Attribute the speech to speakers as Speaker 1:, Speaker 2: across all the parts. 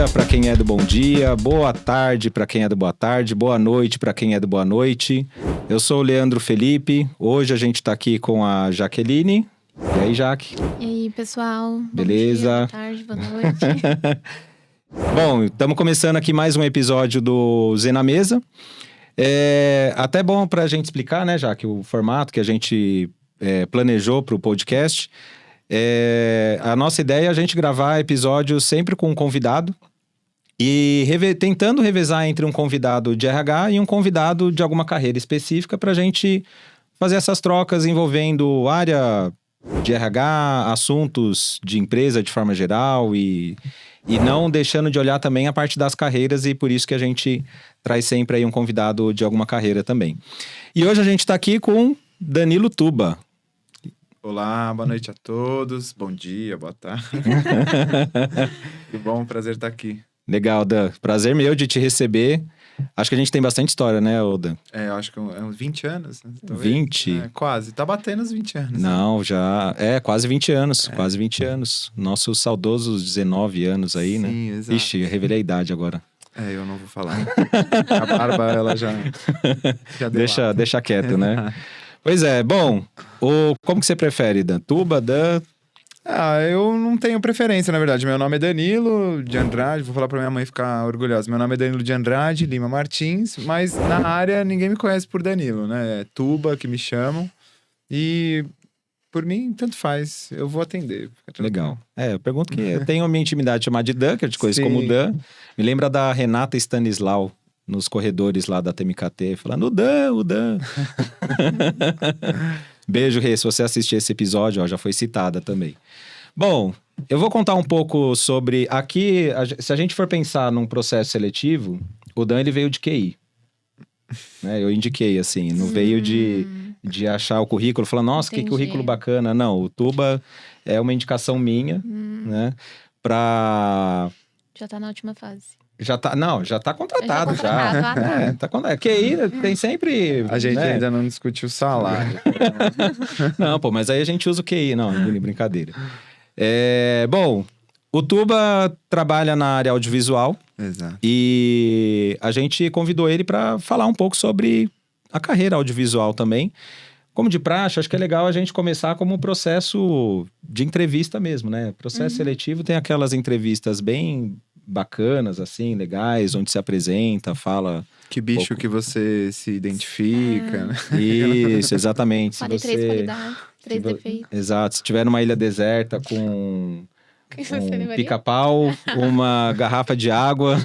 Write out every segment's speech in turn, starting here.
Speaker 1: dia para quem é do bom dia, boa tarde para quem é do boa tarde, boa noite para quem é do boa noite. Eu sou o Leandro Felipe, hoje a gente está aqui com a Jaqueline. E aí, Jaque?
Speaker 2: E aí, pessoal?
Speaker 1: Beleza?
Speaker 2: Bom dia, boa tarde, boa noite.
Speaker 1: Bom, estamos começando aqui mais um episódio do Zé na Mesa. É até bom para a gente explicar, né, Jaque, o formato que a gente planejou para o podcast. A nossa ideia é a gente gravar episódios sempre com um convidado e tentando revezar entre um convidado de RH e um convidado de alguma carreira específica para a gente fazer essas trocas envolvendo área de RH, assuntos de empresa de forma geral e não deixando de olhar também a parte das carreiras, e por isso que a gente traz sempre aí um convidado de alguma carreira também. E hoje a gente está aqui com Danilo Tuba.
Speaker 3: Olá, boa noite a todos, bom dia, boa tarde. Que bom, prazer estar aqui.
Speaker 1: Legal, Dan. Prazer meu de te receber. Acho que a gente tem bastante história, né, Dan?
Speaker 3: Eu acho que é uns 20 anos. Né?
Speaker 1: 20?
Speaker 3: Quase, tá batendo os 20 anos.
Speaker 1: Não,
Speaker 3: né?
Speaker 1: já... quase 20 anos, quase 20 anos. Nossos saudosos 19 anos aí, né?
Speaker 3: Sim, exato.
Speaker 1: Ixi, revelei a idade agora.
Speaker 3: Eu não vou falar. A barba, ela já
Speaker 1: deixa quieto, né? Pois é, bom, como que você prefere, Dan? Tuba, Dan?
Speaker 3: Eu não tenho preferência, na verdade. Meu nome é Danilo de Andrade, vou falar pra minha mãe ficar orgulhosa. Meu nome é Danilo de Andrade Lima Martins, mas na área ninguém me conhece por Danilo, né? É Tuba que me chamam e por mim, tanto faz, eu vou atender.
Speaker 1: Legal. Eu pergunto que eu tenho a minha intimidade chamada de Dan, que eu te conheço como Dan. Me lembra da Renata Stanislau nos corredores lá da TMKT, falando o Dan. Beijo, Rê, se você assistir esse episódio, já foi citada também. Bom, eu vou contar um pouco sobre... Aqui, se a gente for pensar num processo seletivo, o Dan, ele veio de QI. Né? Eu indiquei, assim, não veio de achar o currículo, falar, nossa, que currículo bacana. Não, o Tuba é uma indicação minha, né?
Speaker 2: Já tá na última fase.
Speaker 1: Já tá contratado já.
Speaker 2: Tá
Speaker 1: QI tem sempre...
Speaker 3: A gente
Speaker 1: né?
Speaker 3: ainda não discutiu o salário.
Speaker 1: Não, mas aí a gente usa o QI. Não, brincadeira. Bom, o Tuba trabalha na área audiovisual.
Speaker 3: Exato.
Speaker 1: E a gente convidou ele para falar um pouco sobre a carreira audiovisual também. Como de praxe, acho que é legal a gente começar como um processo de entrevista mesmo, né? Processo seletivo tem aquelas entrevistas bem bacanas, assim, legais, onde se apresenta, fala...
Speaker 3: Que bicho que você se identifica, né?
Speaker 1: Isso, exatamente.
Speaker 2: Fale 3 qualidades, 3 defeitos.
Speaker 1: Exato, se tiver numa ilha deserta com um pica-pau, uma garrafa de água.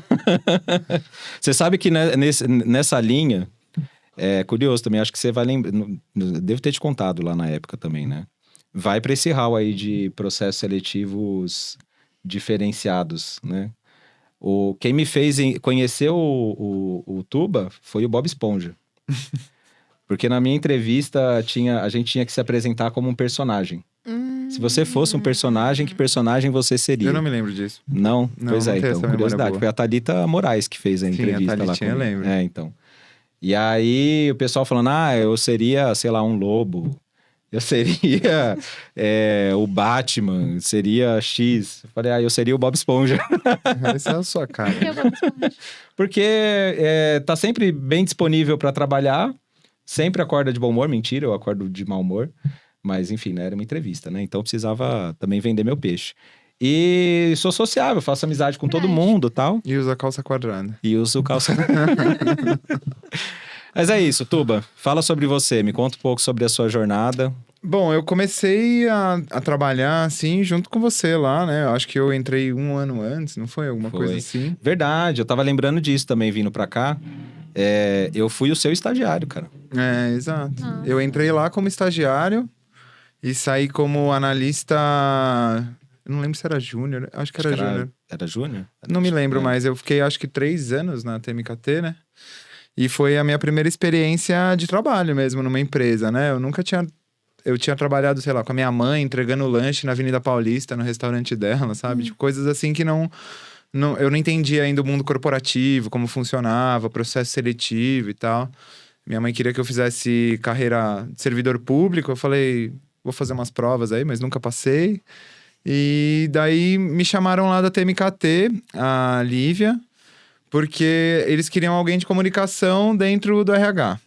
Speaker 1: Você sabe que nessa linha, é curioso também, acho que você vai lembrar, devo ter te contado lá na época também, né? Vai para esse hall aí de processos seletivos diferenciados, né? Quem me fez conhecer o Tuba foi o Bob Esponja. Porque na minha entrevista a gente tinha que se apresentar como um personagem. Se você fosse um personagem, que personagem você seria?
Speaker 3: Eu não me lembro disso.
Speaker 1: Não? Pois
Speaker 3: não
Speaker 1: então, curiosidade. Foi a Thalita Moraes que fez a entrevista lá comigo.
Speaker 3: Eu lembro.
Speaker 1: Então. E aí o pessoal falando, eu seria, sei lá, um lobo. Eu seria o Batman, seria X. Eu falei, eu seria o Bob Esponja.
Speaker 3: Essa é a sua cara.
Speaker 1: Porque tá sempre bem disponível para trabalhar, sempre acorda de bom humor. Mentira, eu acordo de mau humor. Mas, enfim, né, era uma entrevista, né? Então, eu precisava também vender meu peixe. E sou sociável, faço amizade com todo mundo e tal.
Speaker 3: E usa calça quadrada.
Speaker 1: E uso calça... Mas é isso, Tuba. Fala sobre você, me conta um pouco sobre a sua jornada.
Speaker 3: Bom, eu comecei a trabalhar, assim, junto com você lá, né? Eu acho que eu entrei 1 ano antes, não foi? Alguma coisa assim?
Speaker 1: Verdade, eu tava lembrando disso também, vindo pra cá. Eu fui o seu estagiário, cara.
Speaker 3: Exato. Eu entrei lá como estagiário e saí como analista... Eu não lembro se era júnior, acho que era júnior.
Speaker 1: Era júnior?
Speaker 3: Não me lembro mais, eu fiquei acho que 3 anos na TMKT, né? E foi a minha primeira experiência de trabalho mesmo, numa empresa, né? Eu tinha trabalhado, sei lá, com a minha mãe, entregando lanche na Avenida Paulista, no restaurante dela, sabe? Tipo, coisas assim que eu não entendia ainda o mundo corporativo, como funcionava, processo seletivo e tal. Minha mãe queria que eu fizesse carreira de servidor público, eu falei, vou fazer umas provas aí, mas nunca passei. E daí me chamaram lá da TMKT, a Lívia, porque eles queriam alguém de comunicação dentro do RH.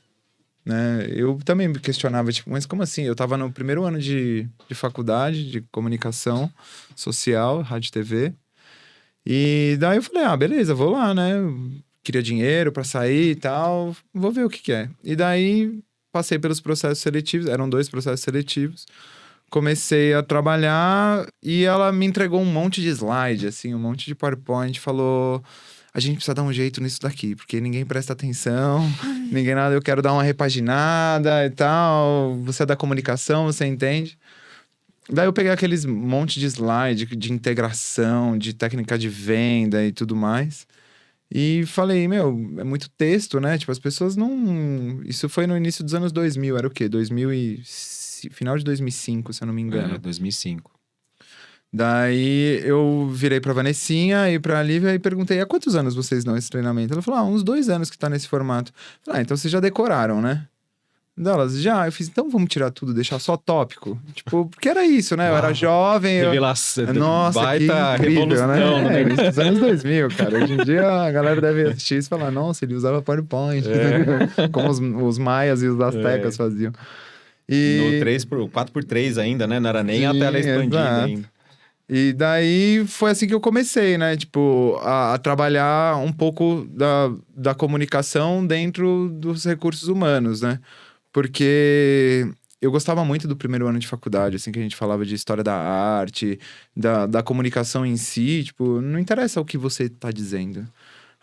Speaker 3: Né? Eu também me questionava, tipo, mas como assim? Eu tava no primeiro ano de faculdade de comunicação social, rádio e TV. E daí eu falei, beleza, vou lá, né? Queria dinheiro pra sair e tal, vou ver o que é. E daí passei pelos processos seletivos, eram 2 processos seletivos. Comecei a trabalhar e ela me entregou um monte de slide, assim, um monte de PowerPoint, falou... A gente precisa dar um jeito nisso daqui, porque ninguém presta atenção, ninguém nada, eu quero dar uma repaginada e tal. Você é da comunicação, você entende? Daí eu peguei aqueles monte de slide de integração, de técnica de venda e tudo mais. E falei, meu, é muito texto, né? Tipo, as pessoas não... Isso foi no início dos anos 2000, era o quê? Final de 2005, se eu não me engano.
Speaker 1: 2005.
Speaker 3: Daí eu virei pra Vanessinha e pra Lívia e perguntei, há quantos anos vocês dão esse treinamento? Ela falou, uns 2 anos que tá nesse formato. Eu falei, então vocês já decoraram, né? Delas, já. Eu fiz, então vamos tirar tudo, deixar só tópico. Tipo, porque era isso, né? Eu era jovem.
Speaker 1: Revelação.
Speaker 3: Nossa,
Speaker 1: baita
Speaker 3: que incrível,
Speaker 1: revolução,
Speaker 3: né? Nos anos 2000, cara. Hoje em dia a galera deve assistir isso e falar, nossa, ele usava PowerPoint. Como os maias e os astecas faziam.
Speaker 1: E... No 4x3 ainda, né? Não era nem a tela expandida ainda.
Speaker 3: E daí foi assim que eu comecei, né? Tipo, a trabalhar um pouco da comunicação dentro dos recursos humanos, né? Porque eu gostava muito do primeiro ano de faculdade, assim, que a gente falava de história da arte, da comunicação em si. Tipo, não interessa o que você tá dizendo.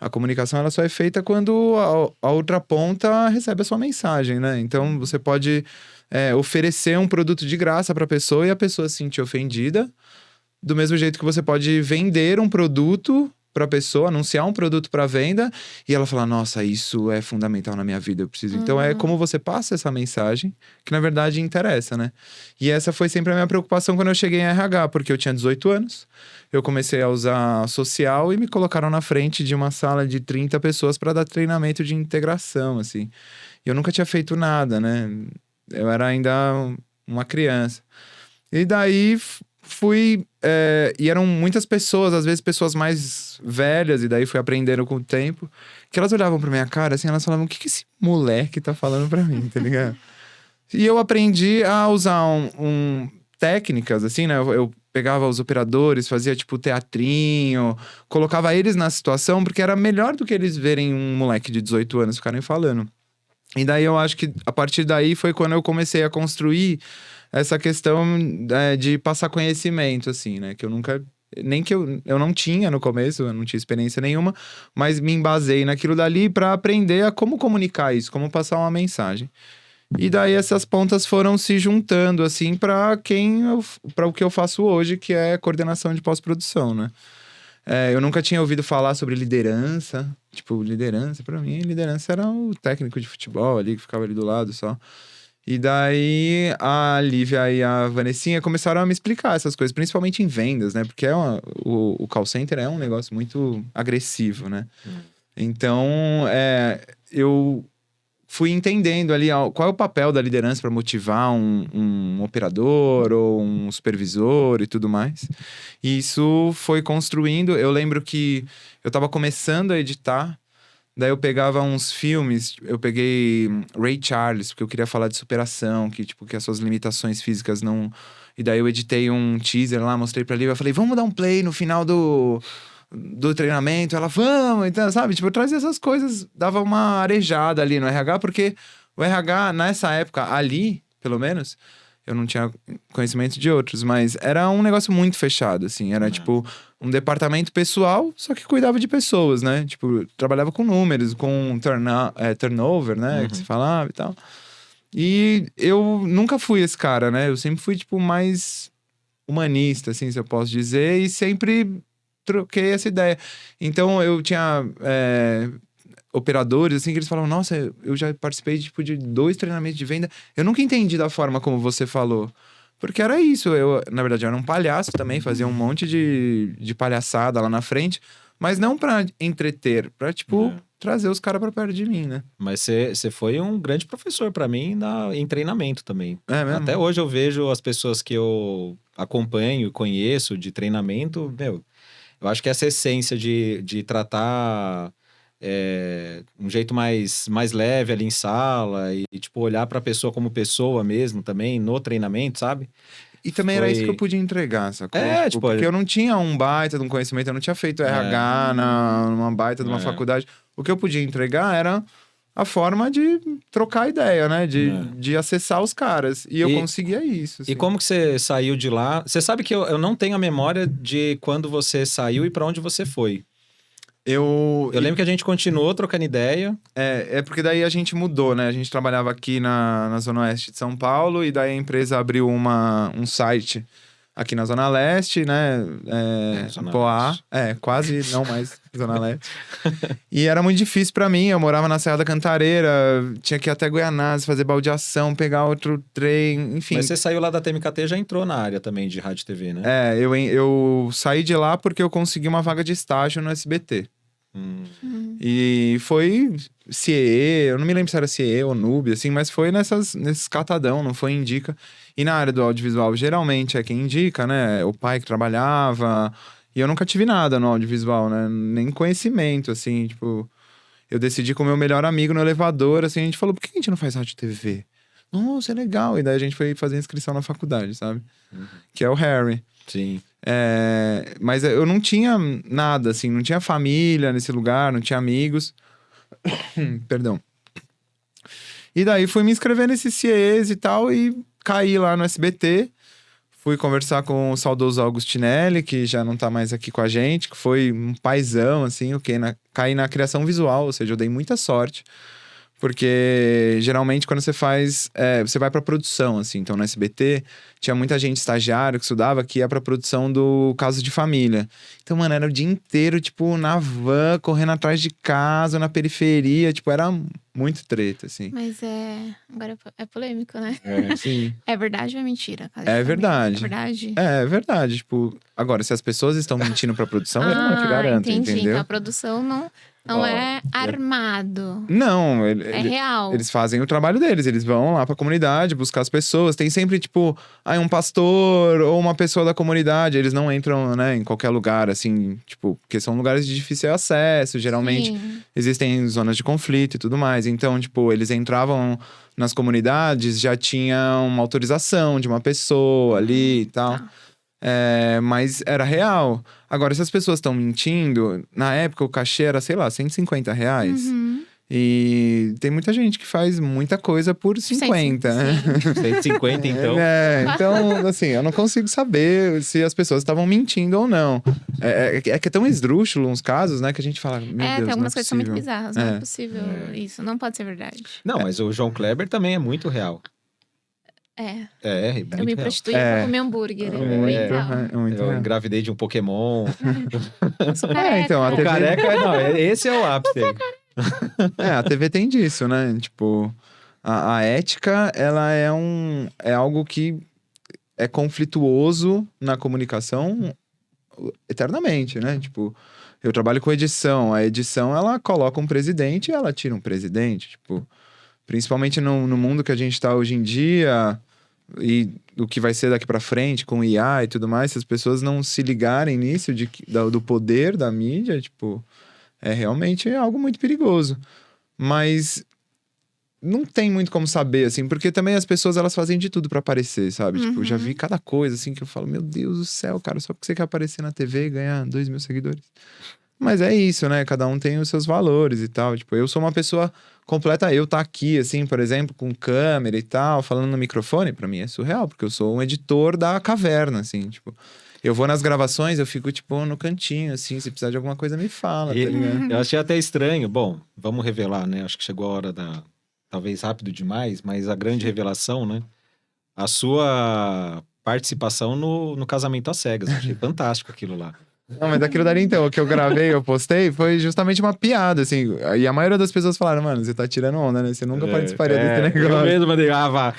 Speaker 3: A comunicação, ela só é feita quando a outra ponta recebe a sua mensagem, né? Então, você pode oferecer um produto de graça pra pessoa e a pessoa se sentir ofendida. Do mesmo jeito que você pode vender um produto para a pessoa, anunciar um produto para venda e ela falar, nossa, isso é fundamental na minha vida, eu preciso. Então é como você passa essa mensagem que na verdade interessa, né? E essa foi sempre a minha preocupação quando eu cheguei em RH, porque eu tinha 18 anos, eu comecei a usar social e me colocaram na frente de uma sala de 30 pessoas para dar treinamento de integração, assim. E eu nunca tinha feito nada, né? Eu era ainda uma criança. E daí... e eram muitas pessoas, às vezes pessoas mais velhas, e daí fui aprendendo com o tempo, que elas olhavam pra minha cara, assim, elas falavam, o que esse moleque tá falando pra mim, tá ligado? E eu aprendi a usar técnicas, assim, né? Eu pegava os operadores, fazia, tipo, teatrinho, colocava eles na situação, porque era melhor do que eles verem um moleque de 18 anos ficarem falando. E daí eu acho que, a partir daí, foi quando eu comecei a construir essa questão de passar conhecimento, assim, né? Que eu nunca... Nem que eu não tinha no começo, eu não tinha experiência nenhuma, mas me embasei naquilo dali para aprender a como comunicar isso, como passar uma mensagem. E daí essas pontas foram se juntando, assim, para o que eu faço hoje, que é coordenação de pós-produção, né? Eu nunca tinha ouvido falar sobre liderança. Tipo, liderança, para mim, liderança era o técnico de futebol ali, que ficava ali do lado só. E daí a Lívia e a Vanessinha começaram a me explicar essas coisas, principalmente em vendas, né? Porque o call center é um negócio muito agressivo, né? Então, eu fui entendendo ali qual é o papel da liderança para motivar um operador ou um supervisor e tudo mais. E isso foi construindo. Eu lembro que eu estava começando a editar. Daí eu pegava uns filmes, eu peguei Ray Charles, porque eu queria falar de superação, que as suas limitações físicas não... E daí eu editei um teaser lá, mostrei pra Lívia, eu falei, vamos dar um play no final do treinamento? Ela, vamos, então, sabe? Tipo, eu trazia essas coisas, dava uma arejada ali no RH, porque o RH, nessa época, ali, pelo menos, eu não tinha conhecimento de outros, mas era um negócio muito fechado, assim, era tipo... um departamento pessoal, só que cuidava de pessoas, né? Tipo, trabalhava com números, com turnover, né? Que se falava e tal. E eu nunca fui esse cara, né? Eu sempre fui, tipo, mais humanista, assim, se eu posso dizer. E sempre troquei essa ideia. Então, eu tinha operadores, assim, que eles falavam... Nossa, eu já participei, tipo, de 2 treinamentos de venda. Eu nunca entendi da forma como você falou. Porque era isso, na verdade, eu era um palhaço também, fazia um monte de palhaçada lá na frente, mas não pra entreter, pra, tipo, trazer os caras pra perto de mim, né?
Speaker 1: Mas você foi um grande professor pra mim em treinamento também.
Speaker 3: É mesmo?
Speaker 1: Até hoje eu vejo as pessoas que eu acompanho, conheço de treinamento, meu, eu acho que essa essência de tratar um jeito mais leve ali em sala e tipo, olhar para a pessoa como pessoa mesmo também no treinamento, sabe?
Speaker 3: E também era isso que eu podia entregar, sacou? Porque eu não tinha um baita de um conhecimento, eu não tinha feito RH numa baita de uma faculdade. O que eu podia entregar era a forma de trocar ideia, né? De acessar os caras. E eu conseguia isso. Assim.
Speaker 1: E como que você saiu de lá? Você sabe que eu não tenho a memória de quando você saiu e para onde você foi. Eu lembro que a gente continuou trocando ideia.
Speaker 3: É porque daí a gente mudou, né? A gente trabalhava aqui na Zona Oeste de São Paulo e daí a empresa abriu um site aqui na Zona Leste, né?
Speaker 1: Zona
Speaker 3: Poá.
Speaker 1: Leste.
Speaker 3: Quase não mais Zona Leste. E era muito difícil pra mim. Eu morava na Serra da Cantareira, tinha que ir até Guianazes, fazer baldeação, pegar outro trem, enfim.
Speaker 1: Mas você saiu lá da TMKT e já entrou na área também de rádio e TV, né?
Speaker 3: Eu saí de lá porque eu consegui uma vaga de estágio no SBT. E foi CIE, eu não me lembro se era CIE ou Nube, assim, mas foi nesses catadão, não foi indica. E na área do audiovisual, geralmente é quem indica, né? O pai que trabalhava. E eu nunca tive nada no audiovisual, né? Nem conhecimento, assim, tipo... Eu decidi com o meu melhor amigo no elevador, assim, a gente falou, por que a gente não faz rádio e TV? Nossa, é legal. E daí a gente foi fazer inscrição na faculdade, sabe? Que é o Harry.
Speaker 1: Sim.
Speaker 3: Mas eu não tinha nada, assim, não tinha família nesse lugar, não tinha amigos. Perdão. E daí fui me inscrever nesses CIEs e tal, e caí lá no SBT. Fui conversar com o saudoso Augustinelli, que já não tá mais aqui com a gente, que foi um paizão, assim, caí na criação visual, ou seja, eu dei muita sorte. Porque geralmente quando você faz, você vai pra produção, assim. Então no SBT tinha muita gente estagiário que estudava que ia pra produção do Caso de Família. Então, mano, era o dia inteiro, tipo, na van, correndo atrás de casa, na periferia. Tipo, era muito treta, assim.
Speaker 2: Mas agora é polêmico, né?
Speaker 3: Sim.
Speaker 2: É verdade ou é mentira?
Speaker 3: É verdade.
Speaker 2: É verdade?
Speaker 3: É verdade. Tipo, agora, se as pessoas estão mentindo pra produção, eu não te garanto,
Speaker 2: entendi.
Speaker 3: entendeu?
Speaker 2: Então a produção não é armado.
Speaker 3: Não,
Speaker 2: É real.
Speaker 3: Eles fazem o trabalho deles, eles vão lá pra comunidade buscar as pessoas. Tem sempre, tipo, um pastor ou uma pessoa da comunidade. Eles não entram, né, em qualquer lugar, assim, tipo, porque são lugares de difícil acesso. Geralmente existem zonas de conflito e tudo mais. Então, tipo, eles entravam nas comunidades, já tinha uma autorização de uma pessoa ali e tal. Mas era real. Agora, se as pessoas estão mentindo, na época o cachê era, sei lá, R$150. E tem muita gente que faz muita coisa por 50.
Speaker 1: 150, então.
Speaker 3: Então, assim, eu não consigo saber se as pessoas estavam mentindo ou não. Que é tão esdrúxulo uns casos, né? Que a gente fala, meu Deus,
Speaker 2: tem algumas
Speaker 3: não é
Speaker 2: coisas que são muito
Speaker 3: possível.
Speaker 2: bizarras. Não é possível isso. Não pode ser verdade.
Speaker 1: Não, mas o João Kleber também é muito real.
Speaker 2: É.
Speaker 1: Muito
Speaker 2: Eu me
Speaker 1: real.
Speaker 2: prostituí pra comer hambúrguer.
Speaker 3: Muito
Speaker 1: Eu
Speaker 3: real.
Speaker 1: engravidei de um Pokémon.
Speaker 2: Sou careca.
Speaker 3: Então, a
Speaker 1: O
Speaker 3: TV...
Speaker 1: careca, não, esse é o ápice dele.
Speaker 3: a TV tem disso, né? Tipo, a ética, ela é algo que é conflituoso na comunicação eternamente, né? Tipo, eu trabalho com edição. A edição, ela coloca um presidente e ela tira um presidente. Tipo, principalmente no mundo que a gente tá hoje em dia e o que vai ser daqui pra frente com IA e tudo mais, se as pessoas não se ligarem nisso do poder da mídia, tipo... realmente algo muito perigoso. Mas não tem muito como saber, assim, porque também as pessoas, elas fazem de tudo pra aparecer, sabe? Tipo, eu já vi cada coisa, assim, que eu falo, meu Deus do céu, cara, só porque você quer aparecer na TV e ganhar 2 mil seguidores. Mas é isso, né? Cada um tem os seus valores e tal. Tipo, eu sou uma pessoa completa. Eu tá aqui, assim, por exemplo, com câmera e tal, falando no microfone, pra mim é surreal, porque eu sou um editor da caverna, assim, tipo... Eu vou nas gravações, eu fico, tipo, no cantinho, assim. Se precisar de alguma coisa, me fala, tá ligado?
Speaker 1: Eu achei até estranho. Bom, vamos revelar, né? Acho que chegou a hora talvez rápido demais, mas a grande revelação, né? A sua participação no Casamento às Cegas. Eu achei fantástico aquilo lá.
Speaker 3: Não, mas aquilo dali, então, o que eu gravei, eu postei, foi justamente uma piada, assim. E a maioria das pessoas falaram, mano, você tá tirando onda, né? Você nunca participaria desse negócio.
Speaker 1: Eu mesmo mandei, vá.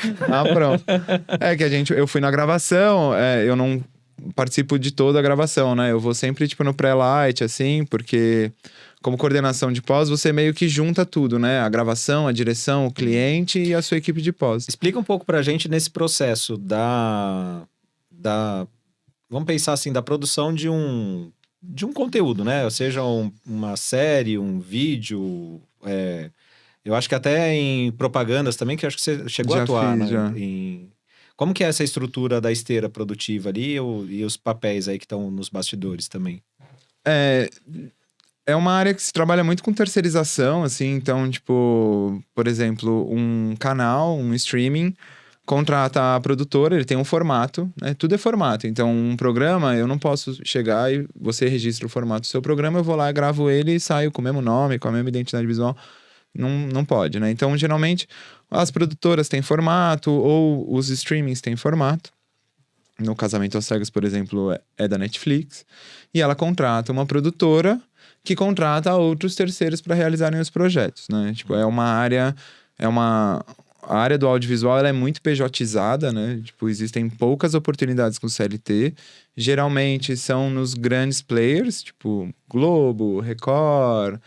Speaker 3: Pronto. Eu fui na gravação, eu não... participo de toda a gravação, né? Eu vou sempre, tipo, no pré-light, assim, porque como coordenação de pós, você meio que junta tudo, né? A gravação, a direção, o cliente e a sua equipe de pós.
Speaker 1: Explica um pouco pra gente nesse processo Vamos pensar assim, da produção de um conteúdo, né? Ou seja, uma série, um vídeo. Eu acho que até em propagandas também, que eu acho que você chegou a
Speaker 3: Já
Speaker 1: atuar,
Speaker 3: fiz,
Speaker 1: né?
Speaker 3: já.
Speaker 1: Como que é essa estrutura da esteira produtiva ali e os papéis aí que estão nos bastidores também?
Speaker 3: É uma área que se trabalha muito com terceirização, assim, então, tipo, por exemplo, um canal, um streaming, contrata a produtora, ele tem um formato, né? Tudo é formato. Então, um programa, eu não posso chegar e você registra o formato do seu programa, eu vou lá, gravo ele e saio com o mesmo nome, com a mesma identidade visual. Não pode, né? Então, geralmente, as produtoras têm formato ou os streamings têm formato. No Casamento às Cegas, por exemplo, é da Netflix. E ela contrata uma produtora que contrata outros terceiros para realizarem os projetos, né? Tipo, a área do audiovisual ela é muito pejotizada, né? Tipo, existem poucas oportunidades com CLT. Geralmente são nos grandes players, tipo Globo, Record,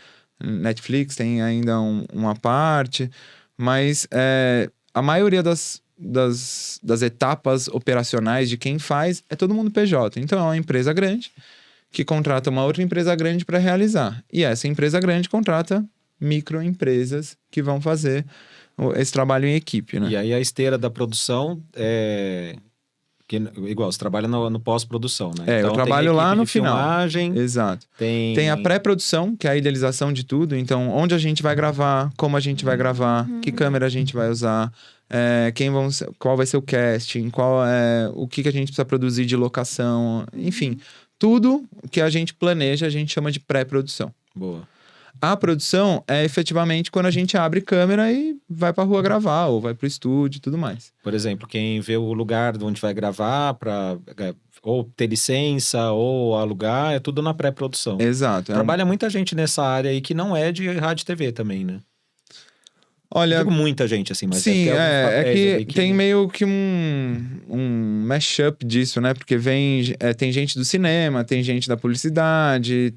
Speaker 3: Netflix tem ainda uma parte. Mas a maioria das etapas operacionais de quem faz é todo mundo PJ. Então é uma empresa grande que contrata uma outra empresa grande para realizar. E essa empresa grande contrata microempresas que vão fazer esse trabalho em equipe, né?
Speaker 1: E aí a esteira da produção igual, você trabalha no pós-produção, né?
Speaker 3: Eu
Speaker 1: Então tem
Speaker 3: trabalho
Speaker 1: equipe
Speaker 3: lá no
Speaker 1: de
Speaker 3: final.
Speaker 1: filmagem,
Speaker 3: Exato.
Speaker 1: tem...
Speaker 3: Tem a pré-produção, que é a idealização de tudo. Então, onde a gente vai gravar, como a gente vai gravar, que câmera a gente vai usar, qual vai ser o casting, o que a gente precisa produzir de locação, enfim. Tudo que a gente planeja, a gente chama de pré-produção.
Speaker 1: Boa.
Speaker 3: A produção é efetivamente quando a gente abre câmera e vai pra rua gravar, ou vai pro estúdio e tudo mais.
Speaker 1: Por exemplo, quem vê o lugar onde vai gravar para ou ter licença ou alugar, é tudo na pré-produção.
Speaker 3: Exato.
Speaker 1: Trabalha muita gente nessa área aí que não é de rádio e TV também, né?
Speaker 3: Olha,
Speaker 1: Digo muita gente, assim, mas
Speaker 3: sim,
Speaker 1: deve ter alguns papéis
Speaker 3: que
Speaker 1: ali
Speaker 3: tem meio que um mashup disso, né? Porque tem gente do cinema, tem gente da publicidade,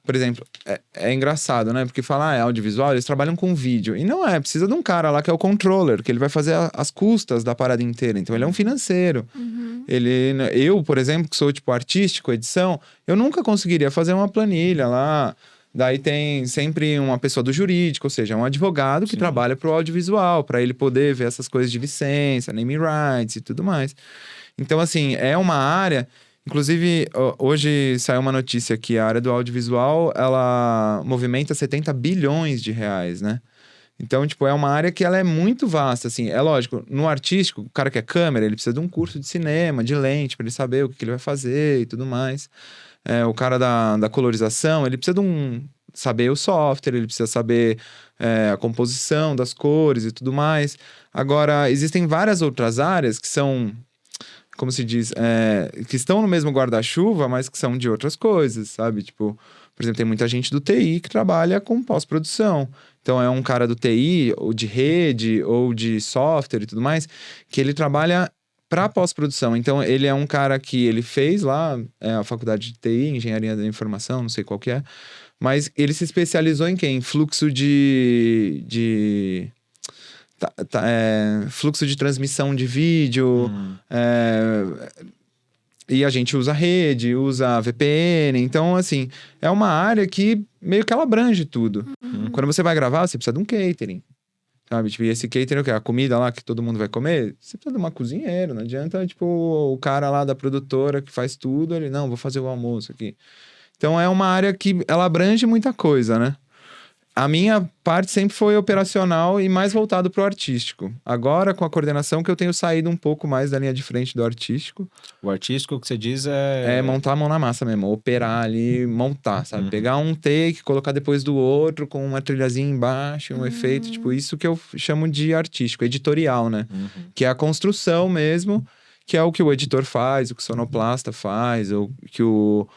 Speaker 3: por exemplo, é engraçado, né? Porque falar audiovisual, eles trabalham com vídeo. E não precisa de um cara lá que é o controller, que ele vai fazer as custas da parada inteira. Então, ele é um financeiro. Eu, por exemplo, que sou, tipo, artístico, edição, eu nunca conseguiria fazer uma planilha lá. Daí tem sempre uma pessoa do jurídico, ou seja, um advogado que trabalha para o audiovisual, para ele poder ver essas coisas de licença, naming rights e tudo mais. Então, assim, é uma área... Inclusive, hoje saiu uma notícia que a área do audiovisual, ela movimenta 70 bilhões de reais, né? Então, tipo, é uma área que ela é muito vasta, assim. É lógico, no artístico, o cara que é câmera, ele precisa de um curso de cinema, de lente, para ele saber o que ele vai fazer e tudo mais. O cara da colorização, ele precisa saber o software, ele precisa saber a composição das cores e tudo mais. Agora, existem várias outras áreas que são, como se diz, que estão no mesmo guarda-chuva, mas que são de outras coisas, sabe? Tipo, por exemplo, tem muita gente do TI que trabalha com pós-produção. Então, é um cara do TI, ou de rede, ou de software e tudo mais, que ele trabalha para pós-produção. Então, ele é um cara que ele fez lá a faculdade de TI, Engenharia da Informação, não sei qual que é, mas ele se especializou em quê? Em fluxo fluxo de transmissão de vídeo, e a gente usa rede, usa VPN. Então, assim, é uma área que meio que ela abrange tudo. Quando você vai gravar, você precisa de um catering. Sabe? Tipo, e esse catering, o quê? A comida lá que todo mundo vai comer, você precisa de uma cozinheira. Não adianta, tipo, o cara lá da produtora que faz tudo, ele, não, vou fazer o almoço aqui. Então, é uma área que ela abrange muita coisa, né? A minha parte sempre foi operacional e mais voltado pro artístico. Agora, com a coordenação, que eu tenho saído um pouco mais da linha de frente do artístico.
Speaker 1: O artístico que você diz é...
Speaker 3: É montar a mão na massa mesmo, operar ali, montar, sabe? Pegar um take, colocar depois do outro, com uma trilhazinha embaixo, um efeito, tipo, isso que eu chamo de artístico, editorial, né? Que é a construção mesmo, que é o que o editor faz, o que o sonoplasta faz, ou que o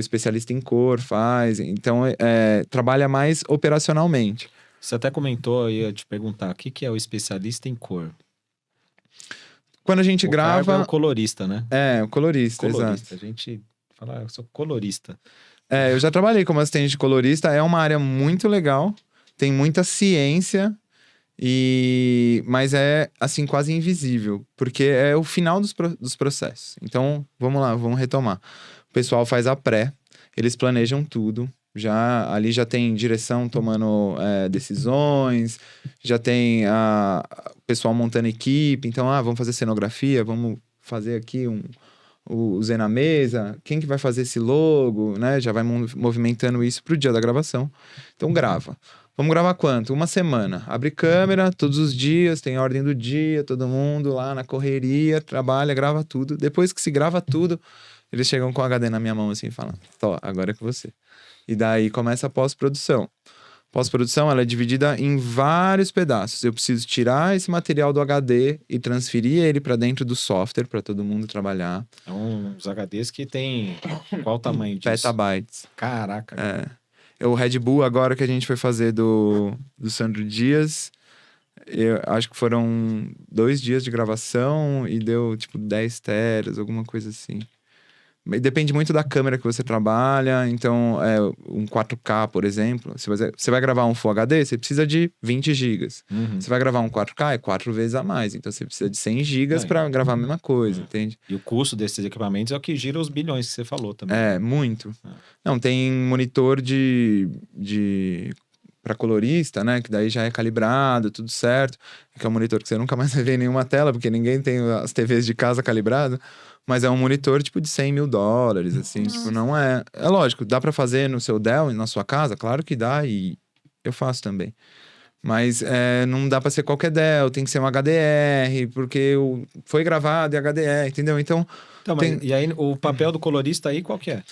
Speaker 3: especialista em cor faz. Então, trabalha mais operacionalmente.
Speaker 1: Você até comentou, eu ia te perguntar, o que é o especialista em cor?
Speaker 3: Quando a gente grava...
Speaker 1: É o colorista, né?
Speaker 3: O colorista, exato.
Speaker 1: A gente fala, eu sou colorista.
Speaker 3: Eu já trabalhei como assistente de colorista, é uma área muito legal, tem muita ciência Mas é, assim, quase invisível, porque é o final dos processos. Então, vamos lá, vamos retomar. O pessoal faz a pré, eles planejam tudo, ali já tem direção tomando decisões, já tem o pessoal montando equipe, então, vamos fazer cenografia, vamos fazer aqui o Zé na mesa, quem que vai fazer esse logo, né? Já vai movimentando isso pro dia da gravação. Então, grava. Vamos gravar quanto? Uma semana. Abre câmera todos os dias, tem a ordem do dia, todo mundo lá na correria, trabalha, grava tudo. Depois que se grava tudo, eles chegam com o HD na minha mão assim e falam: Tó, agora é com você. E daí começa a pós-produção. Pós-produção, ela é dividida em vários pedaços. Eu preciso tirar esse material do HD e transferir ele para dentro do software para todo mundo trabalhar.
Speaker 1: É uns HDs que tem... Qual o tamanho disso?
Speaker 3: Petabytes.
Speaker 1: Caraca.
Speaker 3: O Red Bull, agora que a gente foi fazer do Sandro Dias, eu acho que foram 2 dias de gravação e deu, tipo, 10 teras, alguma coisa assim. Depende muito da câmera que você trabalha. Então, um 4K, por exemplo. Você vai gravar um Full HD, você precisa de 20 gigas.
Speaker 1: Uhum.
Speaker 3: Você vai gravar um 4K, é 4 vezes a mais. Então, você precisa de 100 gigas para gravar a mesma coisa, entende?
Speaker 1: E o custo desses equipamentos é o que gira os bilhões que você falou também.
Speaker 3: Muito. Não, tem monitor para colorista, né? Que daí já é calibrado, tudo certo. Que é um monitor que você nunca mais vai ver em nenhuma tela, porque ninguém tem as TVs de casa calibradas. Mas é um monitor, tipo, de $100 mil, assim.
Speaker 2: Nossa.
Speaker 3: Tipo, não é... É lógico, dá pra fazer no seu Dell, na sua casa? Claro que dá, e eu faço também. Mas não dá pra ser qualquer Dell, tem que ser um HDR, porque foi gravado em HDR, entendeu? Então,
Speaker 1: E aí, o papel do colorista aí, qual que é?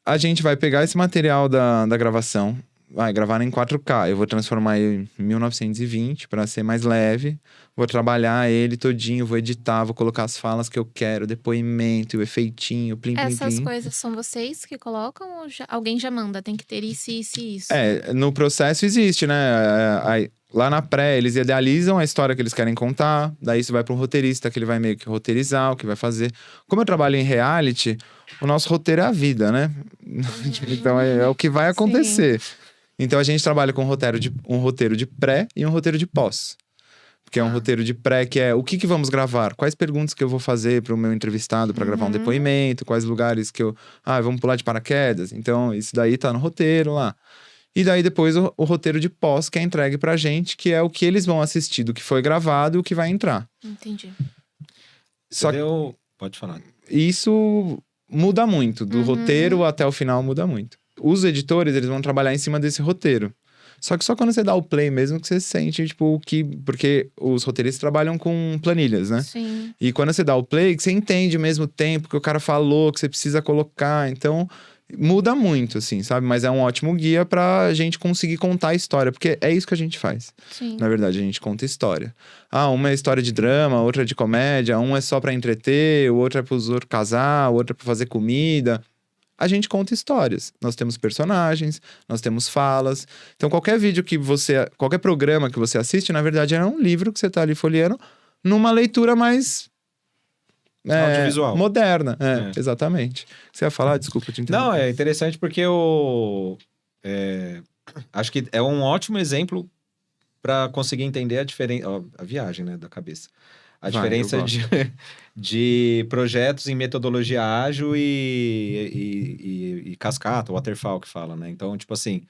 Speaker 3: a gente vai pegar esse material da gravação, vai gravar em 4K. Eu vou transformar ele em 1920 para ser mais leve. Vou trabalhar ele todinho, vou editar, vou colocar as falas que eu quero, depoimento, o efeitinho, plim, plim,
Speaker 2: Essas
Speaker 3: plim.
Speaker 2: coisas são vocês que colocam ou alguém já manda? Tem que ter isso, isso e isso.
Speaker 3: No processo existe, né? Lá na pré, eles idealizam a história que eles querem contar. Daí isso vai para um roteirista, que ele vai meio que roteirizar o que vai fazer. Como eu trabalho em reality, o nosso roteiro é a vida, né? Então é o que vai acontecer. Então a gente trabalha com um roteiro de pré e um roteiro de pós. Porque é um roteiro de pré, que é o que vamos gravar? Quais perguntas que eu vou fazer para o meu entrevistado para gravar um depoimento? Quais lugares que vamos pular de paraquedas? Então, isso daí tá no roteiro lá. E daí depois o roteiro de pós, que é entregue pra gente, que é o que eles vão assistir do que foi gravado e o que vai entrar.
Speaker 2: Entendi.
Speaker 3: Só que
Speaker 1: Pode falar.
Speaker 3: isso muda muito. Do roteiro até o final muda muito. Os editores, eles vão trabalhar em cima desse roteiro. Só que só quando você dá o play mesmo que você sente, tipo, porque os roteiristas trabalham com planilhas, né?
Speaker 2: Sim.
Speaker 3: E quando você dá o play, que você entende o mesmo tempo que o cara falou, que você precisa colocar. Então, muda muito, assim, sabe? Mas é um ótimo guia pra gente conseguir contar a história. Porque é isso que a gente faz.
Speaker 2: Sim.
Speaker 3: Na verdade, a gente conta história. Uma é história de drama, outra é de comédia. Um é só pra entreter, o outro é pros outros casar, o outro é pra fazer comida. A gente conta histórias. Nós temos personagens, nós temos falas. Então, qualquer programa que você assiste, na verdade, é um livro que você tá ali folheando numa leitura mais
Speaker 1: audiovisual.
Speaker 3: Moderna. Exatamente. Você ia falar? Desculpa te interromper.
Speaker 1: Não, é interessante porque acho que é um ótimo exemplo para conseguir entender a diferença... A viagem, né, da cabeça. A diferença de projetos em metodologia ágil e cascata, waterfall que fala, né? Então, tipo assim,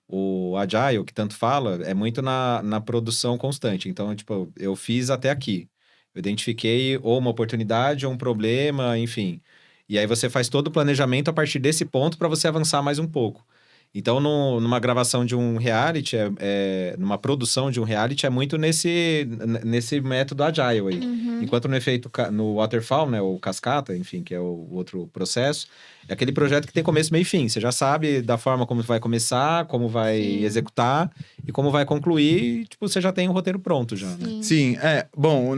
Speaker 1: o Agile, que tanto fala, é muito na produção constante. Então, tipo, eu fiz até aqui. Eu identifiquei ou uma oportunidade ou um problema, enfim. E aí você faz todo o planejamento a partir desse ponto para você avançar mais um pouco. Então, numa gravação de um reality, numa produção de um reality, é muito nesse método Agile aí. Enquanto no Waterfall, né, o cascata, enfim, que é o outro processo, é aquele projeto que tem começo, meio e fim. Você já sabe da forma como vai começar, como vai executar e como vai concluir. Tipo, você já tem o roteiro pronto já, né?
Speaker 3: Sim, bom,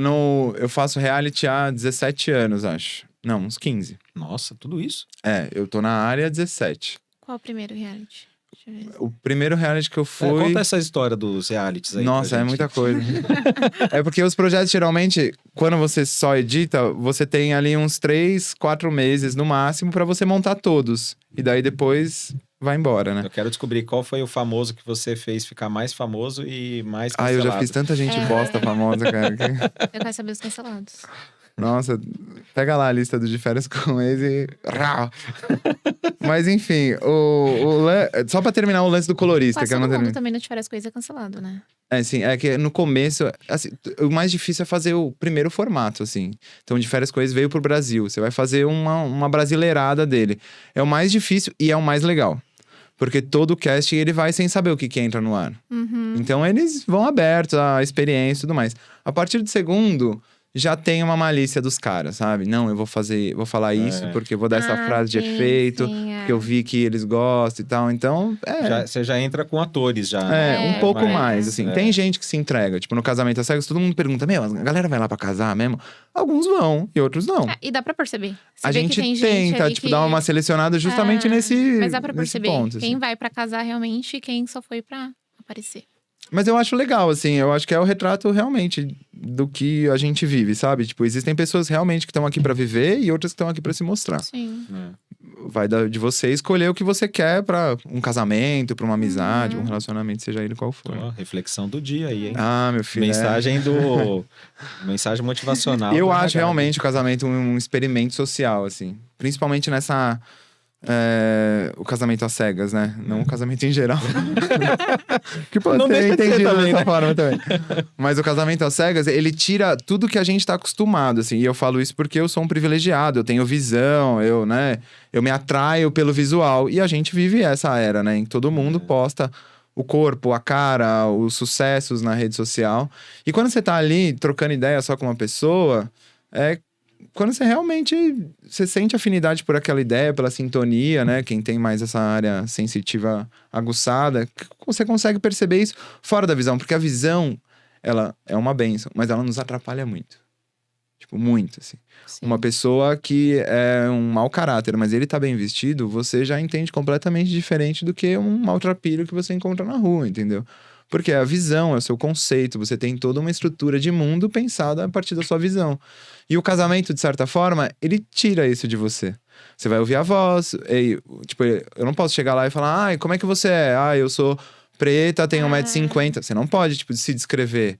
Speaker 3: eu faço reality há 17 anos, acho. Não, uns 15.
Speaker 1: Nossa, tudo isso?
Speaker 3: Eu tô na área há 17.
Speaker 2: Qual o primeiro reality? Deixa eu ver.
Speaker 3: O primeiro reality que eu fui...
Speaker 1: Conta essa história dos realities aí.
Speaker 3: Nossa,
Speaker 1: pra
Speaker 3: é
Speaker 1: gente.
Speaker 3: muita coisa. É porque os projetos, geralmente, quando você só edita, você tem ali uns 3, 4 meses no máximo pra você montar todos. E daí depois vai embora, né?
Speaker 1: Eu quero descobrir qual foi o famoso que você fez ficar mais famoso e mais
Speaker 3: Ah, eu
Speaker 1: cancelado.
Speaker 3: já fiz tanta gente bosta famosa, cara.
Speaker 2: Eu quero saber os cancelados.
Speaker 3: Nossa, pega lá a lista do De Férias com Ex e... Rau. Mas enfim, só pra terminar o lance do colorista,
Speaker 2: Quase
Speaker 3: que eu
Speaker 2: todo
Speaker 3: não
Speaker 2: mundo
Speaker 3: terminei.
Speaker 2: também no De Férias com Ex é cancelado, né?
Speaker 3: É, sim, é que no começo, assim, o mais difícil é fazer o primeiro formato, assim. Então, De Férias com Ex veio pro Brasil. Você vai fazer uma brasileirada dele. É o mais difícil e é o mais legal. Porque todo casting, ele vai sem saber o que entra no ar.
Speaker 2: Uhum.
Speaker 3: Então, eles vão abertos à experiência e tudo mais. A partir do segundo, já tem uma malícia dos caras, sabe? Não, eu vou falar isso porque eu vou dar essa frase de
Speaker 2: sim,
Speaker 3: efeito,
Speaker 2: sim,
Speaker 3: porque eu vi que eles gostam e tal. Então,
Speaker 1: Você já entra com atores já.
Speaker 3: um pouco
Speaker 2: mas-
Speaker 3: mais, assim. Tem gente que se entrega. Tipo, no Casamento às Cegas, todo mundo pergunta, a galera vai lá pra casar mesmo? Alguns vão e outros não.
Speaker 2: E dá pra perceber. Você
Speaker 3: A
Speaker 2: vê
Speaker 3: gente
Speaker 2: que tem gente
Speaker 3: tenta,
Speaker 2: ali
Speaker 3: tipo,
Speaker 2: que...
Speaker 3: dar uma selecionada justamente nesse
Speaker 2: Mas dá pra
Speaker 3: nesse
Speaker 2: perceber
Speaker 3: ponto,
Speaker 2: quem
Speaker 3: assim.
Speaker 2: vai pra casar realmente e quem só foi pra aparecer.
Speaker 3: Mas eu acho legal, assim. Eu acho que é o retrato realmente do que a gente vive, sabe? Tipo, existem pessoas realmente que estão aqui pra viver e outras que estão aqui pra se mostrar.
Speaker 2: Sim.
Speaker 3: Vai de você escolher o que você quer pra um casamento, pra uma amizade, um relacionamento, seja ele qual for.
Speaker 1: Ó, reflexão do dia aí, hein?
Speaker 3: Ah, meu filho.
Speaker 1: Mensagem motivacional.
Speaker 3: Eu
Speaker 1: do
Speaker 3: acho
Speaker 1: RH.
Speaker 3: realmente o casamento um experimento social, assim. Principalmente nessa... o casamento às cegas, né? Não o casamento em geral. Que pode
Speaker 1: Não
Speaker 3: ser
Speaker 1: deixa de ser
Speaker 3: entendido
Speaker 1: também,
Speaker 3: dessa
Speaker 1: né?
Speaker 3: forma também. Mas o casamento às cegas, ele tira tudo que a gente tá acostumado, assim. E eu falo isso porque eu sou um privilegiado, eu tenho visão, eu me atraio pelo visual. E a gente vive essa era, né? Em que todo mundo posta o corpo, a cara, os sucessos na rede social. E quando você tá ali trocando ideia só com uma pessoa, quando você realmente você sente afinidade por aquela ideia, pela sintonia, né? Quem tem mais essa área sensitiva aguçada, você consegue perceber isso fora da visão. Porque a visão, ela é uma bênção, mas ela nos atrapalha muito. Tipo, muito, assim.
Speaker 2: Sim.
Speaker 3: Uma pessoa que é um mau caráter, mas ele tá bem vestido, você já entende completamente diferente do que um maltrapilho que você encontra na rua, entendeu? Porque a visão é o seu conceito, você tem toda uma estrutura de mundo pensada a partir da sua visão. E o casamento, de certa forma, ele tira isso de você. Você vai ouvir a voz, tipo, eu não posso chegar lá e falar, como é que você é? Eu sou preta, tenho 1,50 m. Você não pode, tipo, se descrever.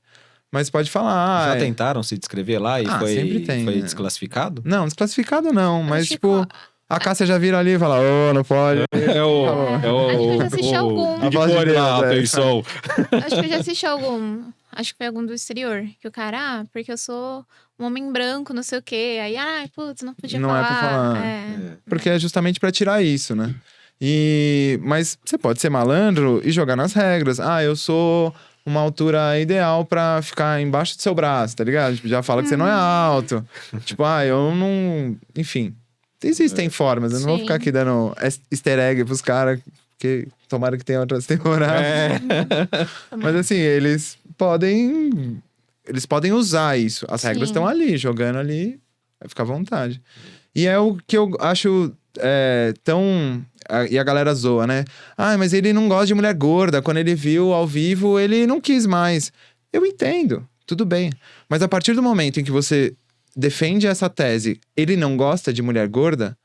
Speaker 3: Mas pode falar,
Speaker 1: Já tentaram se descrever lá e
Speaker 3: sempre tem,
Speaker 1: foi
Speaker 3: né?
Speaker 1: desclassificado?
Speaker 3: Não, desclassificado não, mas
Speaker 2: Acho que
Speaker 3: tipo... A Cássia já vira ali e fala, não pode.
Speaker 1: É o...
Speaker 2: Acho que eu já assisti algum.
Speaker 1: Big
Speaker 3: A voz de
Speaker 1: Fone lá,
Speaker 3: Deus,
Speaker 1: atenção.
Speaker 2: Acho que eu já assisti algum. Acho que foi algum do exterior. Que o cara, porque eu sou um homem branco, não sei o quê. Aí, putz, não podia
Speaker 3: Não
Speaker 2: falar.
Speaker 3: é pra falar. Porque é justamente pra tirar isso, né? Mas você pode ser malandro e jogar nas regras. Eu sou uma altura ideal pra ficar embaixo do seu braço, tá ligado? Tipo, já fala que você não é alto. Tipo, eu não... Enfim, existem formas. Eu não vou
Speaker 2: Sim.
Speaker 3: ficar aqui dando easter egg pros caras, porque tomara que tenha outras temporadas. Mas assim, eles podem usar isso. As regras
Speaker 2: Sim.
Speaker 3: estão ali, jogando ali, vai ficar à vontade. E é o que eu acho tão... E a galera zoa, né? Mas ele não gosta de mulher gorda. Quando ele viu ao vivo, ele não quis mais. Eu entendo, tudo bem. Mas a partir do momento em que você defende essa tese, ele não gosta de mulher gorda,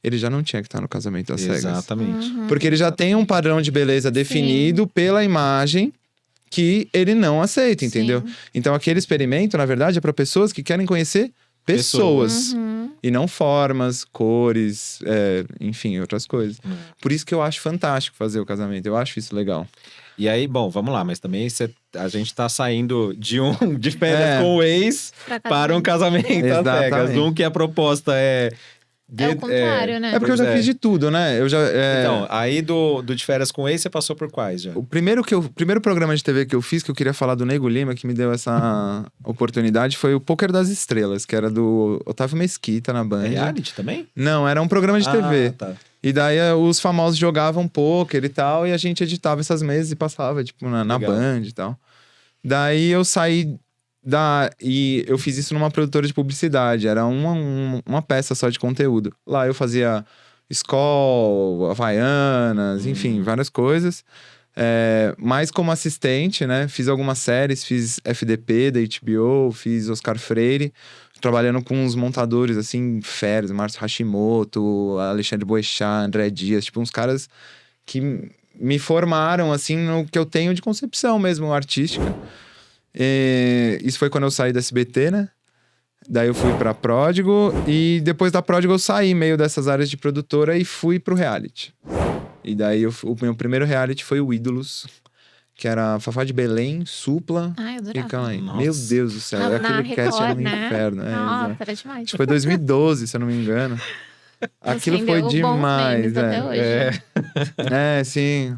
Speaker 3: ele já não tinha que estar no casamento às cegas.
Speaker 1: Exatamente.
Speaker 3: Porque ele já tem um padrão de beleza definido pela imagem que ele não aceita, entendeu?
Speaker 2: Sim.
Speaker 3: Então aquele experimento, na verdade, é para pessoas que querem conhecer pessoas. E não formas, cores, enfim, outras coisas. Por isso que eu acho fantástico fazer o casamento. Eu acho isso legal.
Speaker 1: E aí, bom, vamos lá. Mas também a gente tá saindo de férias com o ex para um casamento às
Speaker 3: Exatamente.
Speaker 1: cegas. Um que a proposta é...
Speaker 2: É o contrário, né?
Speaker 3: É porque eu já
Speaker 1: Pois é.
Speaker 3: fiz de tudo, né?
Speaker 1: Então, aí do de férias com o ex, você passou por quais já?
Speaker 3: O primeiro programa de TV que eu fiz, que eu queria falar do Nego Lima, que me deu essa oportunidade, foi o Poker das Estrelas, que era do Otávio Mesquita na Band.
Speaker 1: É reality também?
Speaker 3: Não, era um programa de TV.
Speaker 1: Tá.
Speaker 3: E daí os famosos jogavam poker e tal, e a gente editava essas mesas e passava, tipo, na
Speaker 1: Legal.
Speaker 3: Band e tal. Daí eu saí e eu fiz isso numa produtora de publicidade, era uma peça só de conteúdo. Lá eu fazia Skol, Havaianas, enfim, várias coisas. Mais como assistente, né? Fiz algumas séries, fiz FDP da HBO, fiz Oscar Freire, trabalhando com uns montadores, assim, feras, Márcio Hashimoto, Alexandre Boechat, André Dias, tipo, uns caras que me formaram, assim, no que eu tenho de concepção mesmo, artística. Isso foi quando eu saí da SBT, né? Daí eu fui pra Pródigo e depois da Pródigo eu saí meio dessas áreas de produtora e fui pro reality. E daí o meu primeiro reality foi o Ídolos, que era Fafá de Belém, Supla
Speaker 2: Ai, eu
Speaker 3: e
Speaker 2: adorava.
Speaker 3: Caim.
Speaker 1: Nossa.
Speaker 3: Meu Deus do céu,
Speaker 2: Na
Speaker 3: aquele cast era um
Speaker 2: Record, né?
Speaker 3: inferno.
Speaker 2: Nossa,
Speaker 3: Exato.
Speaker 2: era demais.
Speaker 3: Acho que foi 2012, se eu não me engano. Aquilo
Speaker 2: Nos
Speaker 3: foi
Speaker 2: rendeu bons
Speaker 3: demais,
Speaker 2: memes até hoje.
Speaker 3: Sim.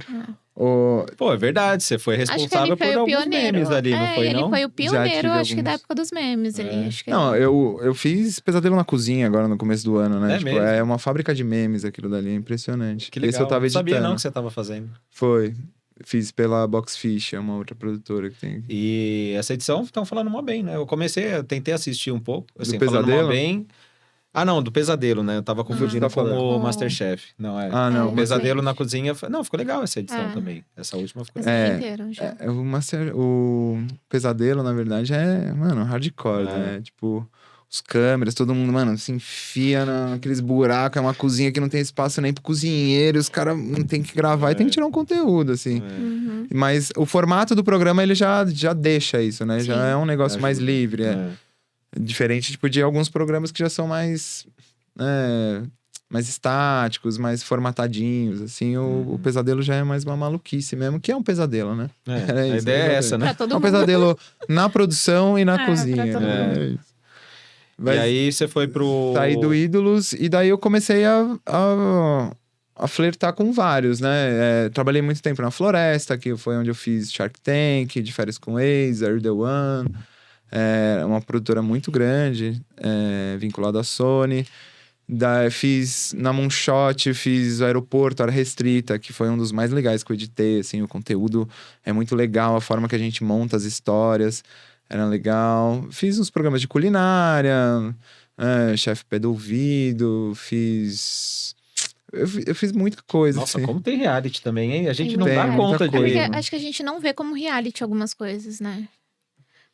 Speaker 1: Pô, é verdade, você foi
Speaker 2: Acho que
Speaker 1: responsável
Speaker 2: ele
Speaker 1: por
Speaker 2: foi o
Speaker 1: alguns
Speaker 2: pioneiro.
Speaker 1: memes ali, não foi
Speaker 2: ele
Speaker 1: não?
Speaker 2: foi o pioneiro,
Speaker 3: tive
Speaker 2: acho que da
Speaker 3: alguns.
Speaker 2: época dos memes ali. Acho que
Speaker 3: Não, eu fiz Pesadelo na Cozinha agora no começo do ano, né?
Speaker 1: É
Speaker 3: Tipo,
Speaker 1: mesmo?
Speaker 3: é uma fábrica de memes aquilo dali, é impressionante.
Speaker 1: Que legal,
Speaker 3: Esse eu tava
Speaker 1: não
Speaker 3: editando.
Speaker 1: sabia não que você tava fazendo.
Speaker 3: Foi. Fiz pela Boxfish, é uma outra produtora que tem.
Speaker 1: E essa edição estão falando mó bem, né? Eu tentei assistir um pouco, assim, falando
Speaker 3: Pesadelo?
Speaker 1: mó bem. Ah, não, do Pesadelo, né? Eu tava confundindo
Speaker 3: tá
Speaker 1: com
Speaker 3: falando?
Speaker 1: o
Speaker 2: Oh.
Speaker 1: Masterchef. Não, é.
Speaker 3: Ah, não.
Speaker 1: O Pesadelo na Cozinha. Não, ficou legal essa edição
Speaker 2: É.
Speaker 1: também. Essa última ficou
Speaker 2: Mas
Speaker 1: legal.
Speaker 2: o dia inteiro já.
Speaker 3: O Pesadelo, na verdade, mano, hardcore, né? Tipo, os câmeras, todo mundo, mano, se enfia naqueles buracos, é uma cozinha que não tem espaço nem pro cozinheiro, os caras não tem que gravar e tem que tirar um conteúdo, assim.
Speaker 2: Uhum.
Speaker 3: Mas o formato do programa, ele já deixa isso, né? Já
Speaker 2: Sim.
Speaker 3: é um negócio mais
Speaker 1: Ajuda.
Speaker 3: livre, Diferente, tipo, de alguns programas que já são mais estáticos, mais formatadinhos, assim. O Pesadelo já é mais uma maluquice mesmo, que é um pesadelo, né?
Speaker 1: A
Speaker 3: isso,
Speaker 1: ideia é
Speaker 3: pesadelo.
Speaker 1: essa, né?
Speaker 2: Pra todo
Speaker 3: É um
Speaker 2: mundo.
Speaker 3: pesadelo na produção e na
Speaker 2: Pra
Speaker 3: cozinha.
Speaker 2: todo
Speaker 3: Né?
Speaker 1: mundo.
Speaker 3: É isso.
Speaker 1: E
Speaker 3: Mas
Speaker 1: aí você foi pro...
Speaker 3: saí do Ídolos e daí eu comecei a flertar com vários, né? Trabalhei muito tempo na Floresta, que foi onde eu fiz Shark Tank, De Férias com Ex, Are The One. É uma produtora muito grande, vinculada à Sony. Fiz na Moonshot, fiz o Aeroporto, Área Restrita, que foi um dos mais legais que eu editei, assim, o conteúdo é muito legal, a forma que a gente monta as histórias era legal. Fiz uns programas de culinária, Chefe Pé do Ouvido, eu fiz muita coisa,
Speaker 1: Nossa,
Speaker 3: assim.
Speaker 1: como tem reality também, hein? A gente
Speaker 2: Tem
Speaker 1: não dá
Speaker 3: muita
Speaker 1: conta
Speaker 3: coisa.
Speaker 1: de...
Speaker 2: Porque acho que a gente não vê como reality algumas coisas, né?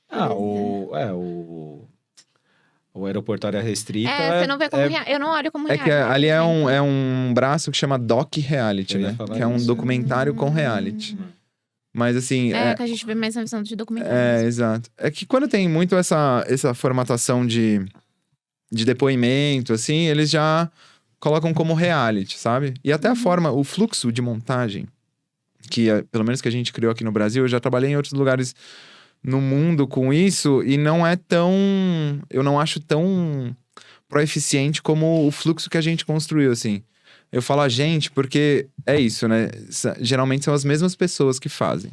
Speaker 1: Ah, o aeroporto área restrita...
Speaker 2: Você não vê como reality. Eu não olho como
Speaker 3: É
Speaker 2: reality.
Speaker 3: que ali é
Speaker 2: né?
Speaker 3: um braço que chama Doc Reality,
Speaker 1: Eu ia
Speaker 3: né?
Speaker 1: falar
Speaker 3: Que é um
Speaker 1: isso.
Speaker 3: documentário com reality. Mas assim...
Speaker 2: Que a gente vê mais na visão de documentário.
Speaker 3: Exato. É que quando tem muito essa formatação de depoimento, assim, eles já colocam como reality, sabe? E até a forma, o fluxo de montagem, que pelo menos que a gente criou aqui no Brasil, eu já trabalhei em outros lugares no mundo com isso, e não é tão... Eu não acho tão proeficiente como o fluxo que a gente construiu, assim. Eu falo a gente porque é isso, né? Geralmente são as mesmas pessoas que fazem.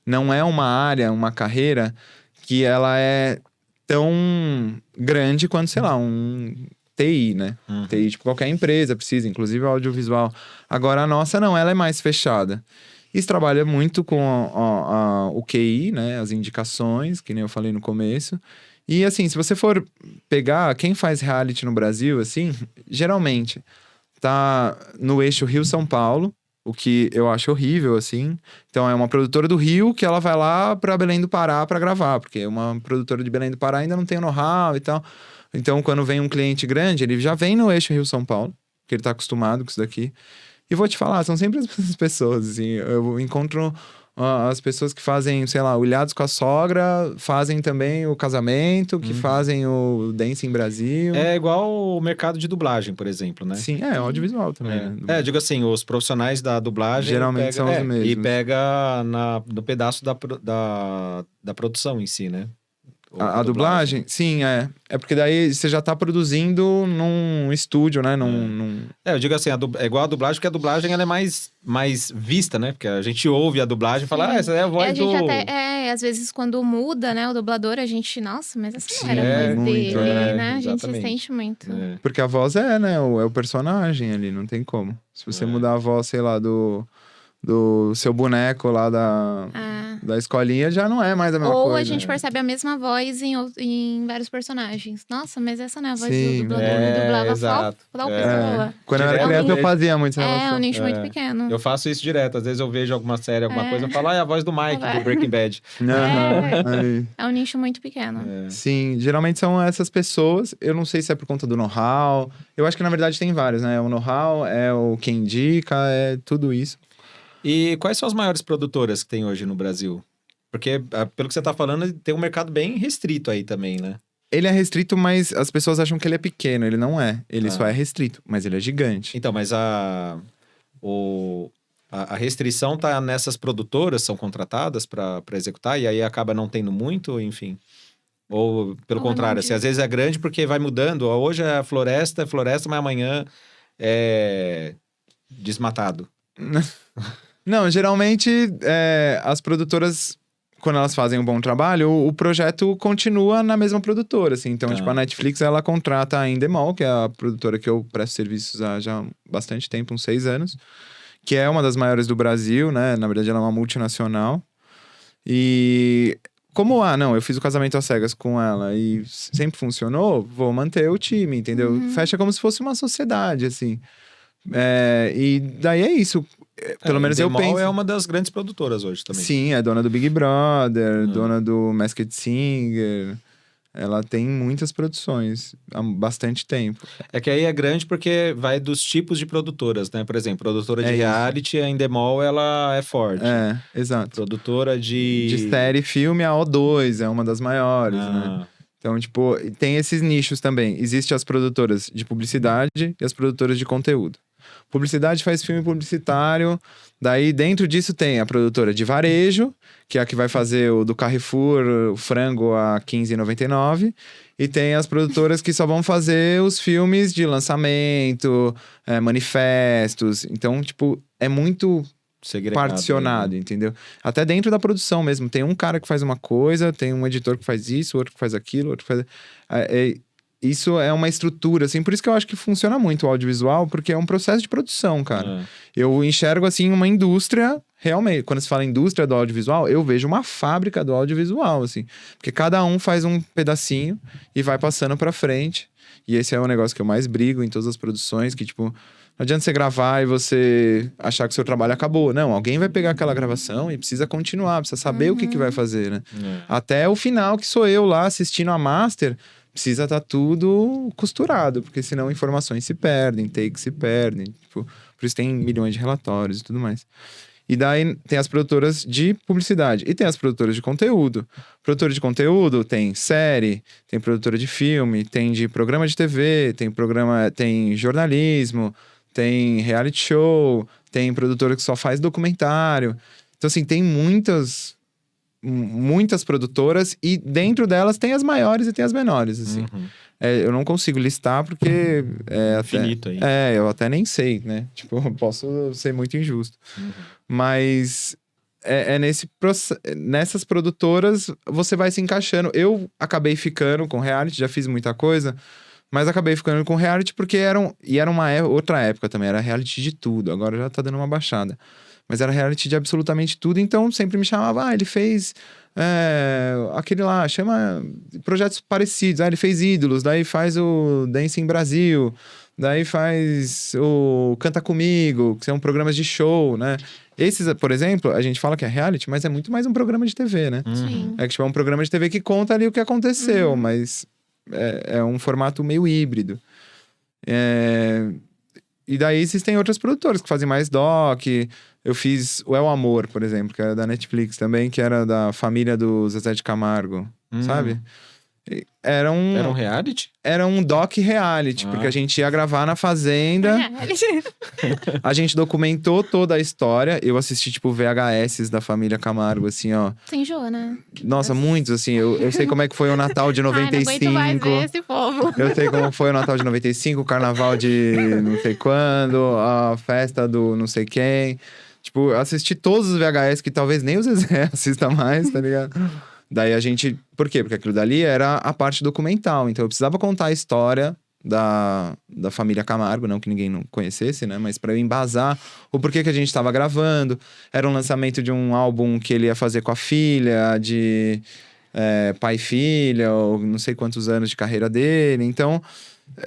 Speaker 3: Não é uma área, uma carreira que ela é tão grande quanto, sei lá, um TI, né? TI, tipo, qualquer empresa precisa, inclusive audiovisual. Agora, a nossa não, ela é mais fechada. Isso trabalha muito com o QI, né? As indicações, que nem eu falei no começo. E, assim, se você for pegar quem faz reality no Brasil, assim, geralmente tá no eixo Rio-São Paulo, o que eu acho horrível, assim. Então, é uma produtora do Rio que ela vai lá pra Belém do Pará pra gravar, porque uma produtora de Belém do Pará ainda não tem o know-how e tal. Então, quando vem um cliente grande, ele já vem no eixo Rio-São Paulo, porque ele tá acostumado com isso daqui. E vou te falar, são sempre as mesmas pessoas, assim. Eu encontro as pessoas que fazem, sei lá, o Ilhados com a Sogra, fazem também o Casamento, que fazem o Dance em Brasil.
Speaker 1: É igual o mercado de dublagem, por exemplo, né?
Speaker 3: Sim, audiovisual também, né?
Speaker 1: Digo assim, os profissionais da dublagem...
Speaker 3: Geralmente são os mesmos.
Speaker 1: E pega no pedaço da produção em si, né?
Speaker 3: A dublagem? Sim, é porque daí você já tá produzindo num estúdio, né?
Speaker 1: Eu digo assim, é igual a dublagem, porque a dublagem ela é mais vista, né? Porque a gente ouve a dublagem e fala, essa é a voz
Speaker 2: a gente
Speaker 1: do...
Speaker 2: até, às vezes, quando muda, né, o dublador, a gente, nossa, mas essa não era a voz
Speaker 3: muito,
Speaker 2: dele, né? A gente se
Speaker 1: exatamente.
Speaker 2: sente muito.
Speaker 3: Porque a voz né? É o personagem ali, não tem como. Se você mudar a voz, sei lá, do seu boneco lá da escolinha já não é mais a mesma
Speaker 2: Ou
Speaker 3: coisa.
Speaker 2: a gente percebe a mesma voz em vários personagens. Nossa, mas essa não é a voz
Speaker 3: Sim.
Speaker 2: do dublador. Ele dublava
Speaker 1: exato.
Speaker 2: tal
Speaker 1: É.
Speaker 2: pessoa.
Speaker 3: Quando eu era
Speaker 1: Direto
Speaker 3: criança,
Speaker 1: eu
Speaker 3: eu fazia muito essa
Speaker 2: É,
Speaker 3: relação.
Speaker 2: um nicho muito pequeno.
Speaker 1: Eu faço isso direto. Às vezes eu vejo alguma série, alguma
Speaker 2: É.
Speaker 1: coisa, eu falo, é a voz do Mike,
Speaker 2: É.
Speaker 1: do Breaking Bad.
Speaker 3: Aham. Aí.
Speaker 2: É um nicho muito pequeno.
Speaker 3: Sim, geralmente são essas pessoas. Eu não sei se é por conta do know-how. Eu acho que na verdade tem vários, né? É o know-how, é o quem indica, é tudo isso.
Speaker 1: E quais são as maiores produtoras que tem hoje no Brasil? Porque, pelo que você tá falando, tem um mercado bem restrito aí também, né?
Speaker 3: Ele é restrito, mas as pessoas acham que ele é pequeno. Ele não é. Ele
Speaker 1: Ah.
Speaker 3: só é restrito, mas ele é gigante.
Speaker 1: Então, mas a restrição tá nessas produtoras, são contratadas para executar, e aí acaba não tendo muito, enfim. Ou, pelo
Speaker 2: Ou
Speaker 1: contrário,
Speaker 2: não
Speaker 1: assim, às vezes é grande porque vai mudando. Hoje é floresta, mas amanhã é desmatado.
Speaker 3: Não, geralmente as produtoras, quando elas fazem um bom trabalho, o projeto continua na mesma produtora, assim. Então,
Speaker 1: Ah.
Speaker 3: tipo, a Netflix, ela contrata a Endemol, que é a produtora que eu presto serviços há já bastante tempo, uns 6 anos. Que é uma das maiores do Brasil, né? Na verdade, ela é uma multinacional. E como, não, eu fiz o Casamento às Cegas com ela e sempre funcionou, vou manter o time, entendeu? Fecha como se fosse uma sociedade, assim. E daí é isso. Pelo menos eu
Speaker 1: Endemol
Speaker 3: penso.
Speaker 1: é uma das grandes produtoras hoje também.
Speaker 3: Sim, é dona do Big Brother, dona do Masked Singer. Ela tem muitas produções há bastante tempo.
Speaker 1: É que aí é grande porque vai dos tipos de produtoras, né? Por exemplo, produtora de
Speaker 3: É isso.
Speaker 1: reality, a Endemol, ela é forte.
Speaker 3: Exato.
Speaker 1: Produtora
Speaker 3: De série e filme, a O2 é uma das maiores, né? Então, tipo, tem esses nichos também. Existem as produtoras de publicidade e as produtoras de conteúdo. Publicidade faz filme publicitário. Daí, dentro disso, tem a produtora de varejo, que é a que vai fazer o do Carrefour, o frango a R$15,99. E tem as produtoras que só vão fazer os filmes de lançamento, manifestos. Então, tipo, é muito
Speaker 1: segregado,
Speaker 3: particionado,
Speaker 1: né?
Speaker 3: entendeu? Até dentro da produção mesmo. Tem um cara que faz uma coisa, tem um editor que faz isso, outro que faz aquilo, outro que faz... Isso é uma estrutura, assim, por isso que eu acho que funciona muito o audiovisual, porque é um processo de produção, cara. Eu enxergo, assim, uma indústria, realmente. Quando se fala indústria do audiovisual, eu vejo uma fábrica do audiovisual, assim. Porque cada um faz um pedacinho e vai passando pra frente. E esse é o negócio que eu mais brigo em todas as produções, que, tipo... Não adianta você gravar e você achar que o seu trabalho acabou. Não, alguém vai pegar aquela gravação e precisa continuar, precisa saber o que vai fazer, né? Até o final, que sou eu lá assistindo a master... Precisa estar tudo costurado, porque senão informações se perdem, takes se perdem. Tipo, por isso tem milhões de relatórios e tudo mais. E daí tem as produtoras de publicidade e tem as produtoras de conteúdo. Produtora de conteúdo tem série, tem produtora de filme, tem de programa de TV, tem jornalismo, tem reality show, tem produtora que só faz documentário. Então, assim, tem muitas produtoras e dentro delas tem as maiores e tem as menores, assim. Eu não consigo listar porque...
Speaker 1: Infinito aí.
Speaker 3: Eu até nem sei, né? Tipo, eu posso ser muito injusto. Mas nessas produtoras você vai se encaixando. Eu acabei ficando com reality, já fiz muita coisa, mas acabei ficando com reality porque era uma outra época também, era reality de tudo. Agora já tá dando uma baixada. Mas era reality de absolutamente tudo, então sempre me chamava, ele fez aquele lá, chama projetos parecidos, ele fez Ídolos, daí faz o Dancing Brasil, daí faz o Canta Comigo, que são programas de show, né? Esses, por exemplo, a gente fala que é reality, mas é muito mais um programa de TV, né?
Speaker 2: Sim.
Speaker 3: É que tipo, é um programa de TV que conta ali o que aconteceu, mas é um formato meio híbrido. E daí existem outras produtoras que fazem mais doc. Eu fiz o El Amor, por exemplo, que era da Netflix também, que era da família do Zezé de Camargo, sabe? Era um
Speaker 1: reality?
Speaker 3: Era um doc reality, porque a gente ia gravar na fazenda. A gente documentou toda a história. Eu assisti, tipo, VHS da família Camargo, assim, ó.
Speaker 2: Você enjoa, né?
Speaker 3: Nossa, muitos, assim. Eu sei como é que foi o Natal de 95.
Speaker 2: Ai, não aguento mais ver esse povo.
Speaker 3: Eu sei como foi o Natal de 95, o carnaval de não sei quando, a festa do não sei quem. Tipo, eu assisti todos os VHS que talvez nem o Zezé assista mais, tá ligado? Daí a gente... Por quê? Porque aquilo dali era a parte documental. Então eu precisava contar a história da família Camargo, não que ninguém não conhecesse, né? Mas para eu embasar o porquê que a gente estava gravando. Era um lançamento de um álbum que ele ia fazer com a filha, de pai e filha, ou não sei quantos anos de carreira dele. Então,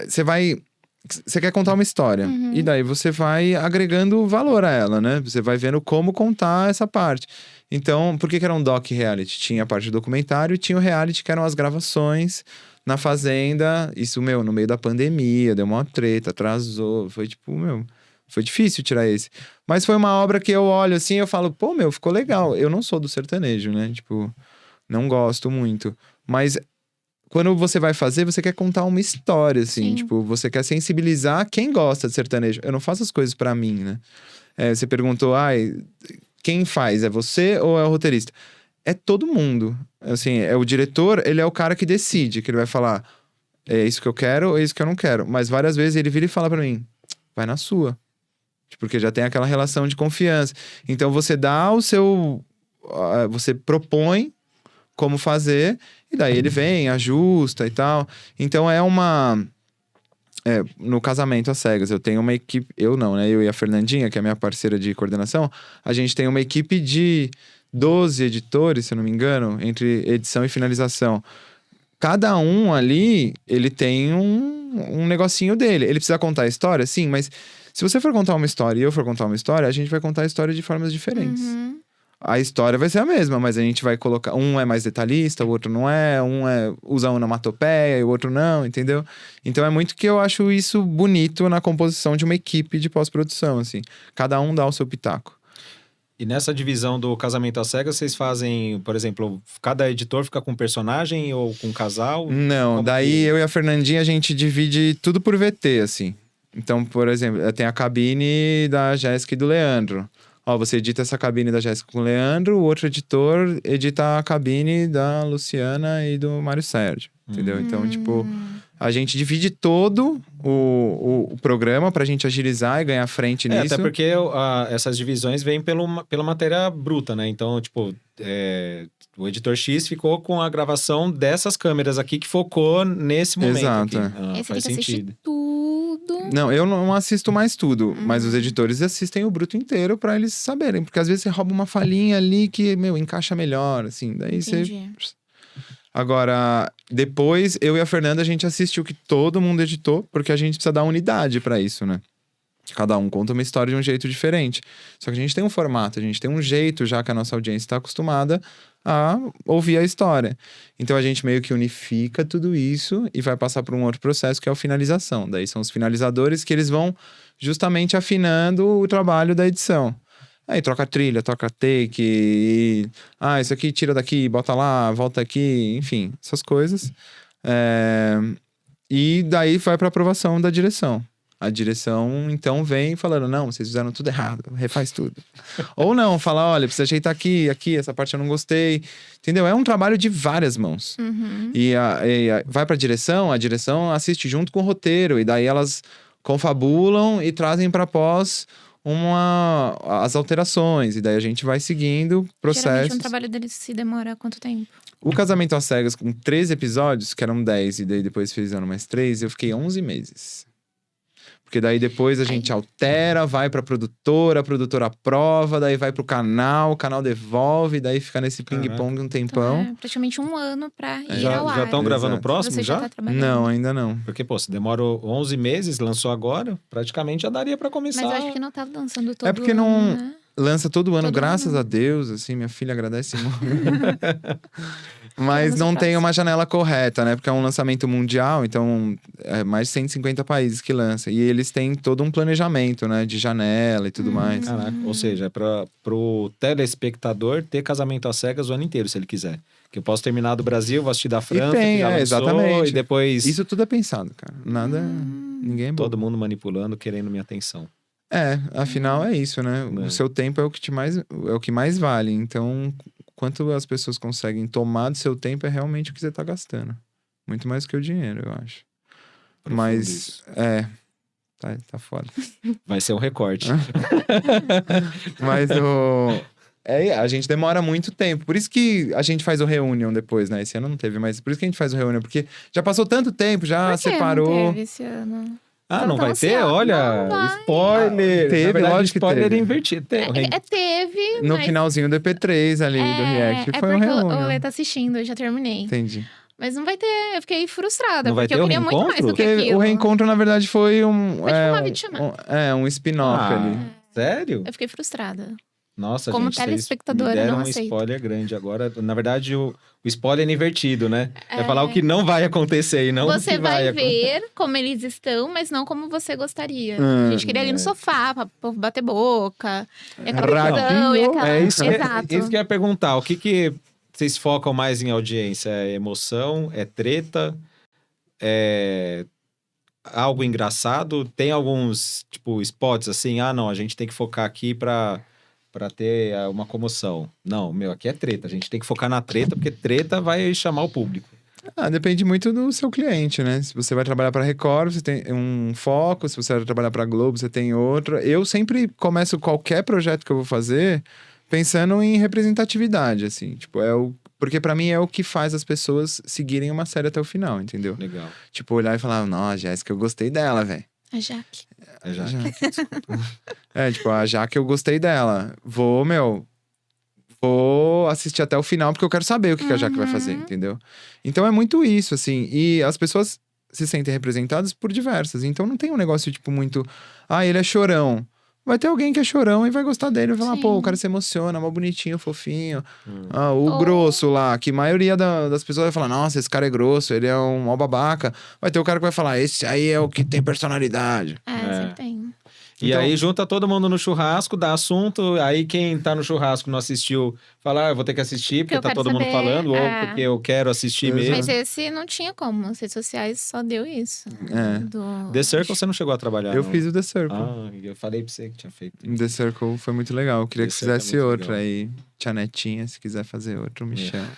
Speaker 3: você quer contar uma história. E daí você vai agregando valor a ela, né? Você vai vendo como contar essa parte. Então, por que era um doc-reality? Tinha a parte do documentário e tinha o reality, que eram as gravações na fazenda. Isso, no meio da pandemia, deu uma treta, atrasou. Foi foi difícil tirar esse. Mas foi uma obra que eu olho assim, eu falo, pô, ficou legal. Eu não sou do sertanejo, né? Tipo, não gosto muito. Mas quando você vai fazer, você quer contar uma história, assim.
Speaker 2: Sim.
Speaker 3: Tipo, você quer sensibilizar quem gosta de sertanejo. Eu não faço as coisas pra mim, né? Você perguntou, quem faz? É você ou é o roteirista? É todo mundo. Assim, o diretor, ele é o cara que decide, que ele vai falar, é isso que eu quero ou é isso que eu não quero. Mas várias vezes ele vira e fala pra mim, vai na sua. Porque já tem aquela relação de confiança. Então você dá você propõe como fazer, e daí ele vem, ajusta e tal. Então no Casamento às Cegas, eu tenho uma equipe, eu não, né? Eu e a Fernandinha, que é a minha parceira de coordenação, a gente tem uma equipe de 12 editores, se eu não me engano, entre edição e finalização. Cada um ali, ele tem um negocinho dele. Ele precisa contar a história, sim, mas se você for contar uma história e eu for contar uma história, a gente vai contar a história de formas diferentes. A história vai ser a mesma, mas a gente vai colocar... Um é mais detalhista, o outro não é. Usa onomatopeia e o outro não, entendeu? Então é muito que eu acho isso bonito na composição de uma equipe de pós-produção, assim. Cada um dá o seu pitaco.
Speaker 1: E nessa divisão do Casamento às Cegas, vocês fazem, por exemplo, cada editor fica com um personagem ou com um casal?
Speaker 3: Não, daí eu e a Fernandinha, a gente divide tudo por VT, assim. Então, por exemplo, tem a cabine da Jéssica e do Leandro. Você edita essa cabine da Jéssica com o Leandro, o outro editor edita a cabine da Luciana e do Mário Sérgio, entendeu? Então, tipo, a gente divide todo o programa pra gente agilizar e ganhar frente nisso.
Speaker 1: Até porque essas divisões vêm pela matéria bruta, né? Então, tipo, o editor X ficou com a gravação dessas câmeras aqui que focou nesse momento.
Speaker 3: Exato.
Speaker 2: Esse
Speaker 1: Faz
Speaker 2: tem que
Speaker 1: sentido.
Speaker 2: assistir tudo.
Speaker 3: Não, eu não assisto mais tudo, mas os editores assistem o bruto inteiro pra eles saberem. Porque às vezes você rouba uma falinha ali que, encaixa melhor, assim. Daí
Speaker 2: Entendi.
Speaker 3: Agora, depois, eu e a Fernanda, a gente assistiu o que todo mundo editou, porque a gente precisa dar unidade pra isso, né? Cada um conta uma história de um jeito diferente. Só que a gente tem um formato, a gente tem um jeito já que a nossa audiência está acostumada a ouvir a história. Então a gente meio que unifica tudo isso e vai passar por um outro processo que é a finalização. Daí são os finalizadores que eles vão justamente afinando o trabalho da edição. Aí troca trilha, troca take, isso aqui tira daqui, bota lá, volta aqui, enfim, essas coisas. E daí vai para aprovação da direção. A direção, então, vem falando, não, vocês fizeram tudo errado, refaz tudo. Ou não, fala, olha, precisa ajeitar aqui, essa parte eu não gostei. Entendeu? É um trabalho de várias mãos. E vai pra direção, a direção assiste junto com o roteiro, e daí elas confabulam e trazem pra pós as alterações. E daí a gente vai seguindo processos.
Speaker 2: Geralmente um trabalho deles se demora quanto tempo?
Speaker 3: O Casamento às Cegas, com 13 episódios, que eram 10, e daí depois fizeram mais 3, eu fiquei 11 meses. Porque daí depois a gente altera, vai pra produtora, a produtora aprova, daí vai pro canal, o canal devolve, daí fica nesse ping-pong um tempão.
Speaker 2: Então, praticamente um ano pra ir
Speaker 1: Já
Speaker 2: ao ar.
Speaker 1: estão gravando o próximo
Speaker 2: Você já
Speaker 1: já?
Speaker 2: tá trabalhando.
Speaker 3: Não, ainda não.
Speaker 1: Porque, pô, se demorou 11 meses, lançou agora, praticamente já daria pra começar.
Speaker 2: Mas eu acho que não tá lançando todo
Speaker 3: porque
Speaker 2: ano,
Speaker 3: não-
Speaker 2: né?
Speaker 3: Lança todo ano,
Speaker 2: Todo
Speaker 3: graças
Speaker 2: ano.
Speaker 3: a Deus, assim, minha filha agradece muito. Mas
Speaker 2: Queremos
Speaker 3: não
Speaker 2: o
Speaker 3: tem
Speaker 2: próximo.
Speaker 3: uma janela correta, né? Porque é um lançamento mundial, então é mais de 150 países que lança. E eles têm todo um planejamento, né? De janela e tudo mais.
Speaker 1: Caraca, ou seja, é pro telespectador ter Casamento às Cegas o ano inteiro, se ele quiser. Que eu posso terminar do Brasil, vou assistir da França,
Speaker 3: tem,
Speaker 1: que já lançou,
Speaker 3: exatamente.
Speaker 1: e depois
Speaker 3: Isso tudo é pensado, cara. Nada. Ninguém é bobo.
Speaker 1: todo mundo manipulando, querendo minha atenção.
Speaker 3: Afinal é isso, né?
Speaker 1: É.
Speaker 3: O seu tempo é o que mais vale. Então, quanto as pessoas conseguem tomar do seu tempo é realmente o que você tá gastando. Muito mais que o dinheiro, eu acho.
Speaker 1: Profundo
Speaker 3: Mas,
Speaker 1: isso.
Speaker 3: tá foda.
Speaker 1: Vai ser um recorte.
Speaker 3: Mas a gente demora muito tempo. Por isso que a gente faz o Reunion depois, né? Esse ano não teve, mas por isso que a gente faz o Reunion. Porque já passou tanto tempo, já
Speaker 2: Por que
Speaker 3: separou.
Speaker 2: não teve esse ano?
Speaker 1: Ah,
Speaker 2: Tava
Speaker 1: não
Speaker 2: tão
Speaker 1: vai ter?
Speaker 2: ansiosa.
Speaker 1: Olha,
Speaker 2: Não vai.
Speaker 1: spoiler.
Speaker 3: Teve,
Speaker 1: Na verdade,
Speaker 3: lógico que
Speaker 1: spoiler
Speaker 3: teve.
Speaker 1: invertido.
Speaker 2: Teve,
Speaker 3: No
Speaker 2: mas...
Speaker 3: finalzinho do EP3 ali, do React,
Speaker 2: É
Speaker 3: foi um
Speaker 2: porque o
Speaker 3: Reunion.
Speaker 2: Lê tá assistindo, eu já terminei.
Speaker 3: Entendi.
Speaker 2: Mas não vai ter, eu fiquei frustrada,
Speaker 1: Não vai
Speaker 2: porque
Speaker 1: ter
Speaker 2: eu
Speaker 1: o
Speaker 2: queria muito mais
Speaker 1: reencontro?
Speaker 2: do que
Speaker 3: Porque
Speaker 2: aquilo.
Speaker 3: o reencontro, na verdade, foi um...
Speaker 2: Foi tipo uma videochamada.
Speaker 3: um spin-off ali.
Speaker 1: Sério?
Speaker 2: Eu fiquei frustrada.
Speaker 1: Nossa,
Speaker 2: Como
Speaker 1: gente, vocês
Speaker 2: telespectadora,
Speaker 1: me deram
Speaker 2: não
Speaker 1: um
Speaker 2: aceito.
Speaker 1: spoiler grande agora. Na verdade, o spoiler é invertido, né? É
Speaker 2: É.
Speaker 1: falar o que não vai acontecer e não o
Speaker 2: Você
Speaker 1: que
Speaker 2: vai
Speaker 1: acontecer.
Speaker 2: ver como eles estão, mas não como você gostaria.
Speaker 3: Ah,
Speaker 2: A gente queria ali no sofá, pra povo bater boca. E aquela
Speaker 3: Ratinho,
Speaker 2: visão, e aquela...
Speaker 1: É isso,
Speaker 2: Exato.
Speaker 1: isso que eu ia perguntar. O que vocês focam mais em audiência? É emoção? É treta? É algo engraçado? Tem alguns, tipo, spots assim? Ah, não, a gente tem que focar aqui pra ter uma comoção. Não, meu, aqui é treta. A gente tem que focar na treta, porque treta vai chamar o público.
Speaker 3: Depende muito do seu cliente, né? Se você vai trabalhar para Record, você tem um foco. Se você vai trabalhar para Globo, você tem outro. Eu sempre começo qualquer projeto que eu vou fazer pensando em representatividade, assim. Tipo, porque para mim é o que faz as pessoas seguirem uma série até o final, entendeu?
Speaker 1: Legal.
Speaker 3: Tipo, olhar e falar, nossa, Jéssica, eu gostei dela, velho.
Speaker 2: A Jaque.
Speaker 1: É já.
Speaker 3: Tipo, a Jaque, eu gostei dela. Vou assistir até o final, porque eu quero saber o que a Jaque vai fazer, entendeu? Então é muito isso, assim. E as pessoas se sentem representadas por diversas. Então não tem um negócio, tipo, muito... Ah, ele é chorão. Vai ter alguém que é chorão e vai gostar dele. Vai falar,
Speaker 2: Sim.
Speaker 3: pô, o cara se emociona, mó bonitinho, fofinho.
Speaker 1: Hum.
Speaker 3: Ah, o
Speaker 2: Ou-
Speaker 3: grosso lá, que a maioria das pessoas vai falar, nossa, esse cara é grosso, ele é um mó babaca. Vai ter o cara que vai falar, esse aí é o que tem personalidade.
Speaker 2: Sempre tem.
Speaker 1: E
Speaker 3: Então-
Speaker 1: aí junta todo mundo no churrasco, dá assunto, aí quem tá no churrasco não assistiu, fala, eu vou ter que assistir, porque
Speaker 2: Eu
Speaker 1: tá
Speaker 2: quero
Speaker 1: todo mundo
Speaker 2: saber,
Speaker 1: falando, ou
Speaker 2: é.
Speaker 1: porque eu quero assistir
Speaker 3: Exato.
Speaker 1: mesmo.
Speaker 2: Mas esse não tinha como. As redes sociais só deu isso.
Speaker 3: É.
Speaker 1: The Circle você não chegou a trabalhar,
Speaker 3: Eu
Speaker 1: não?
Speaker 3: fiz o The Circle.
Speaker 1: Ah, eu falei pra você que tinha feito.
Speaker 3: The Circle foi muito legal. Eu queria
Speaker 1: The
Speaker 3: que
Speaker 1: Circle é
Speaker 3: fizesse
Speaker 1: muito
Speaker 3: outro
Speaker 1: legal.
Speaker 3: aí. Tia Netinha, se quiser fazer outro, me
Speaker 1: É.
Speaker 3: chama.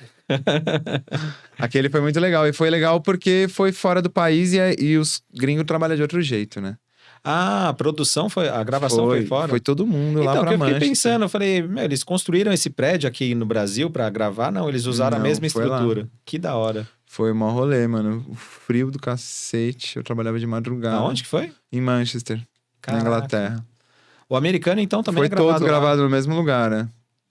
Speaker 3: Aquele foi muito legal. E foi legal porque foi fora do país e os gringos trabalham de outro jeito, né?
Speaker 1: Ah, a produção foi. A gravação foi fora?
Speaker 3: Foi todo mundo lá
Speaker 1: Então,
Speaker 3: pra
Speaker 1: que eu fiquei
Speaker 3: Manchester.
Speaker 1: pensando, eu falei, meu, eles construíram esse prédio aqui no Brasil pra gravar? Não, eles usaram a
Speaker 3: Não,
Speaker 1: mesma
Speaker 3: foi lá.
Speaker 1: estrutura. Que da hora.
Speaker 3: Foi o maior rolê, mano. O frio do cacete. Eu trabalhava de madrugada.
Speaker 1: Aonde que foi?
Speaker 3: Em Manchester,
Speaker 1: Caraca.
Speaker 3: na Inglaterra.
Speaker 1: O americano, então, também
Speaker 3: Foi
Speaker 1: é gravado
Speaker 3: todos
Speaker 1: lá.
Speaker 3: gravados no mesmo lugar, né?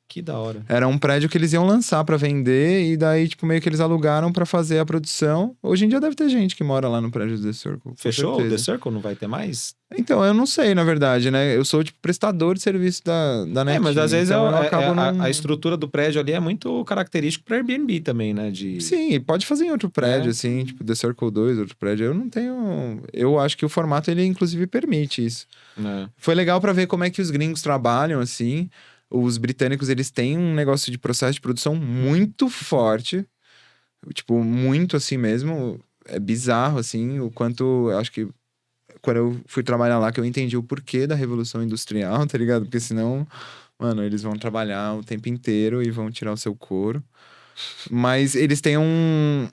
Speaker 1: Que da hora.
Speaker 3: Era um prédio que eles iam lançar pra vender e daí, tipo, meio que eles alugaram pra fazer a produção. Hoje em dia deve ter gente que mora lá no prédio do The Circle. com
Speaker 1: Fechou o
Speaker 3: certeza.
Speaker 1: The Circle? Não vai ter mais?
Speaker 3: Então, eu não sei, na verdade, né? Eu sou, tipo, prestador de serviço da NET.
Speaker 1: Mas às vezes
Speaker 3: então eu acabo
Speaker 1: a estrutura do prédio ali é muito característico para Airbnb também, né?
Speaker 3: Sim, e pode fazer em outro prédio,
Speaker 1: É.
Speaker 3: assim, tipo, The Circle 2, outro prédio. Eu não tenho... Eu acho que o formato, ele, inclusive, permite isso.
Speaker 1: né?
Speaker 3: Foi legal pra ver como é que os gringos trabalham, assim. Os britânicos, eles têm um negócio de processo de produção muito forte. Tipo, muito assim mesmo. É bizarro, assim, o quanto... Eu acho que quando eu fui trabalhar lá, que eu entendi o porquê da Revolução Industrial, tá ligado? Porque senão, mano, eles vão trabalhar o tempo inteiro e vão tirar o seu couro. Mas eles têm um...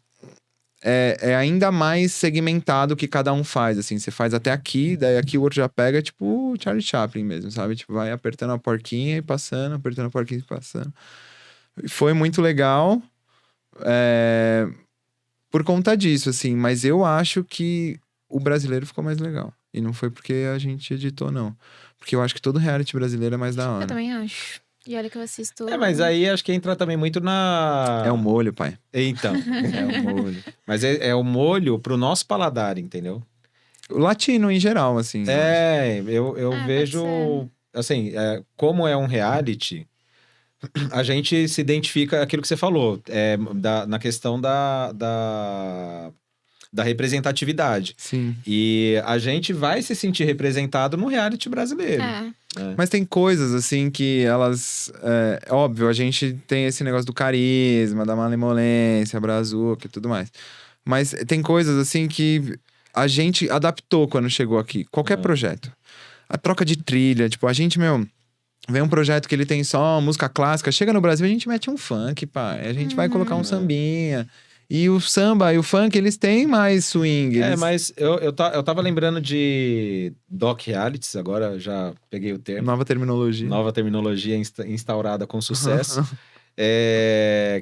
Speaker 3: É ainda mais segmentado o que cada um faz, assim. Você faz até aqui, daí aqui o outro já pega, tipo o Charlie Chaplin mesmo, sabe? Tipo, vai apertando a porquinha e passando, apertando a porquinha e passando. Foi muito legal por conta disso, assim. Mas eu acho que o brasileiro ficou mais legal. E não foi porque a gente editou, não. Porque eu acho que todo reality brasileiro é mais da hora.
Speaker 2: Eu também acho. E olha que eu assisto...
Speaker 1: Mas aí acho que entra também muito na...
Speaker 3: É o molho, pai.
Speaker 1: Então,
Speaker 3: É o molho.
Speaker 1: mas é o molho pro nosso paladar, entendeu?
Speaker 3: O latino em geral, assim.
Speaker 1: Eu
Speaker 2: pode
Speaker 1: vejo...
Speaker 2: ser.
Speaker 1: Assim, como é um reality, a gente se identifica aquilo que você falou, na questão da representatividade.
Speaker 3: Sim.
Speaker 1: E a gente vai se sentir representado no reality brasileiro.
Speaker 2: É.
Speaker 3: Mas tem coisas, assim, que elas... óbvio, a gente tem esse negócio do carisma, da malemolência, brazuca e tudo mais. Mas tem coisas, assim, que a gente adaptou quando chegou aqui. Qualquer projeto. A troca de trilha, tipo, a gente, vem um projeto que ele tem só música clássica, chega no Brasil, a gente mete um funk, pá. A gente vai colocar um sambinha. E o samba e o funk, eles têm mais swing.
Speaker 1: É,
Speaker 3: eles-
Speaker 1: mas eu tava lembrando de doc realities, agora já peguei o termo.
Speaker 3: Nova terminologia.
Speaker 1: Nova terminologia instaurada com sucesso.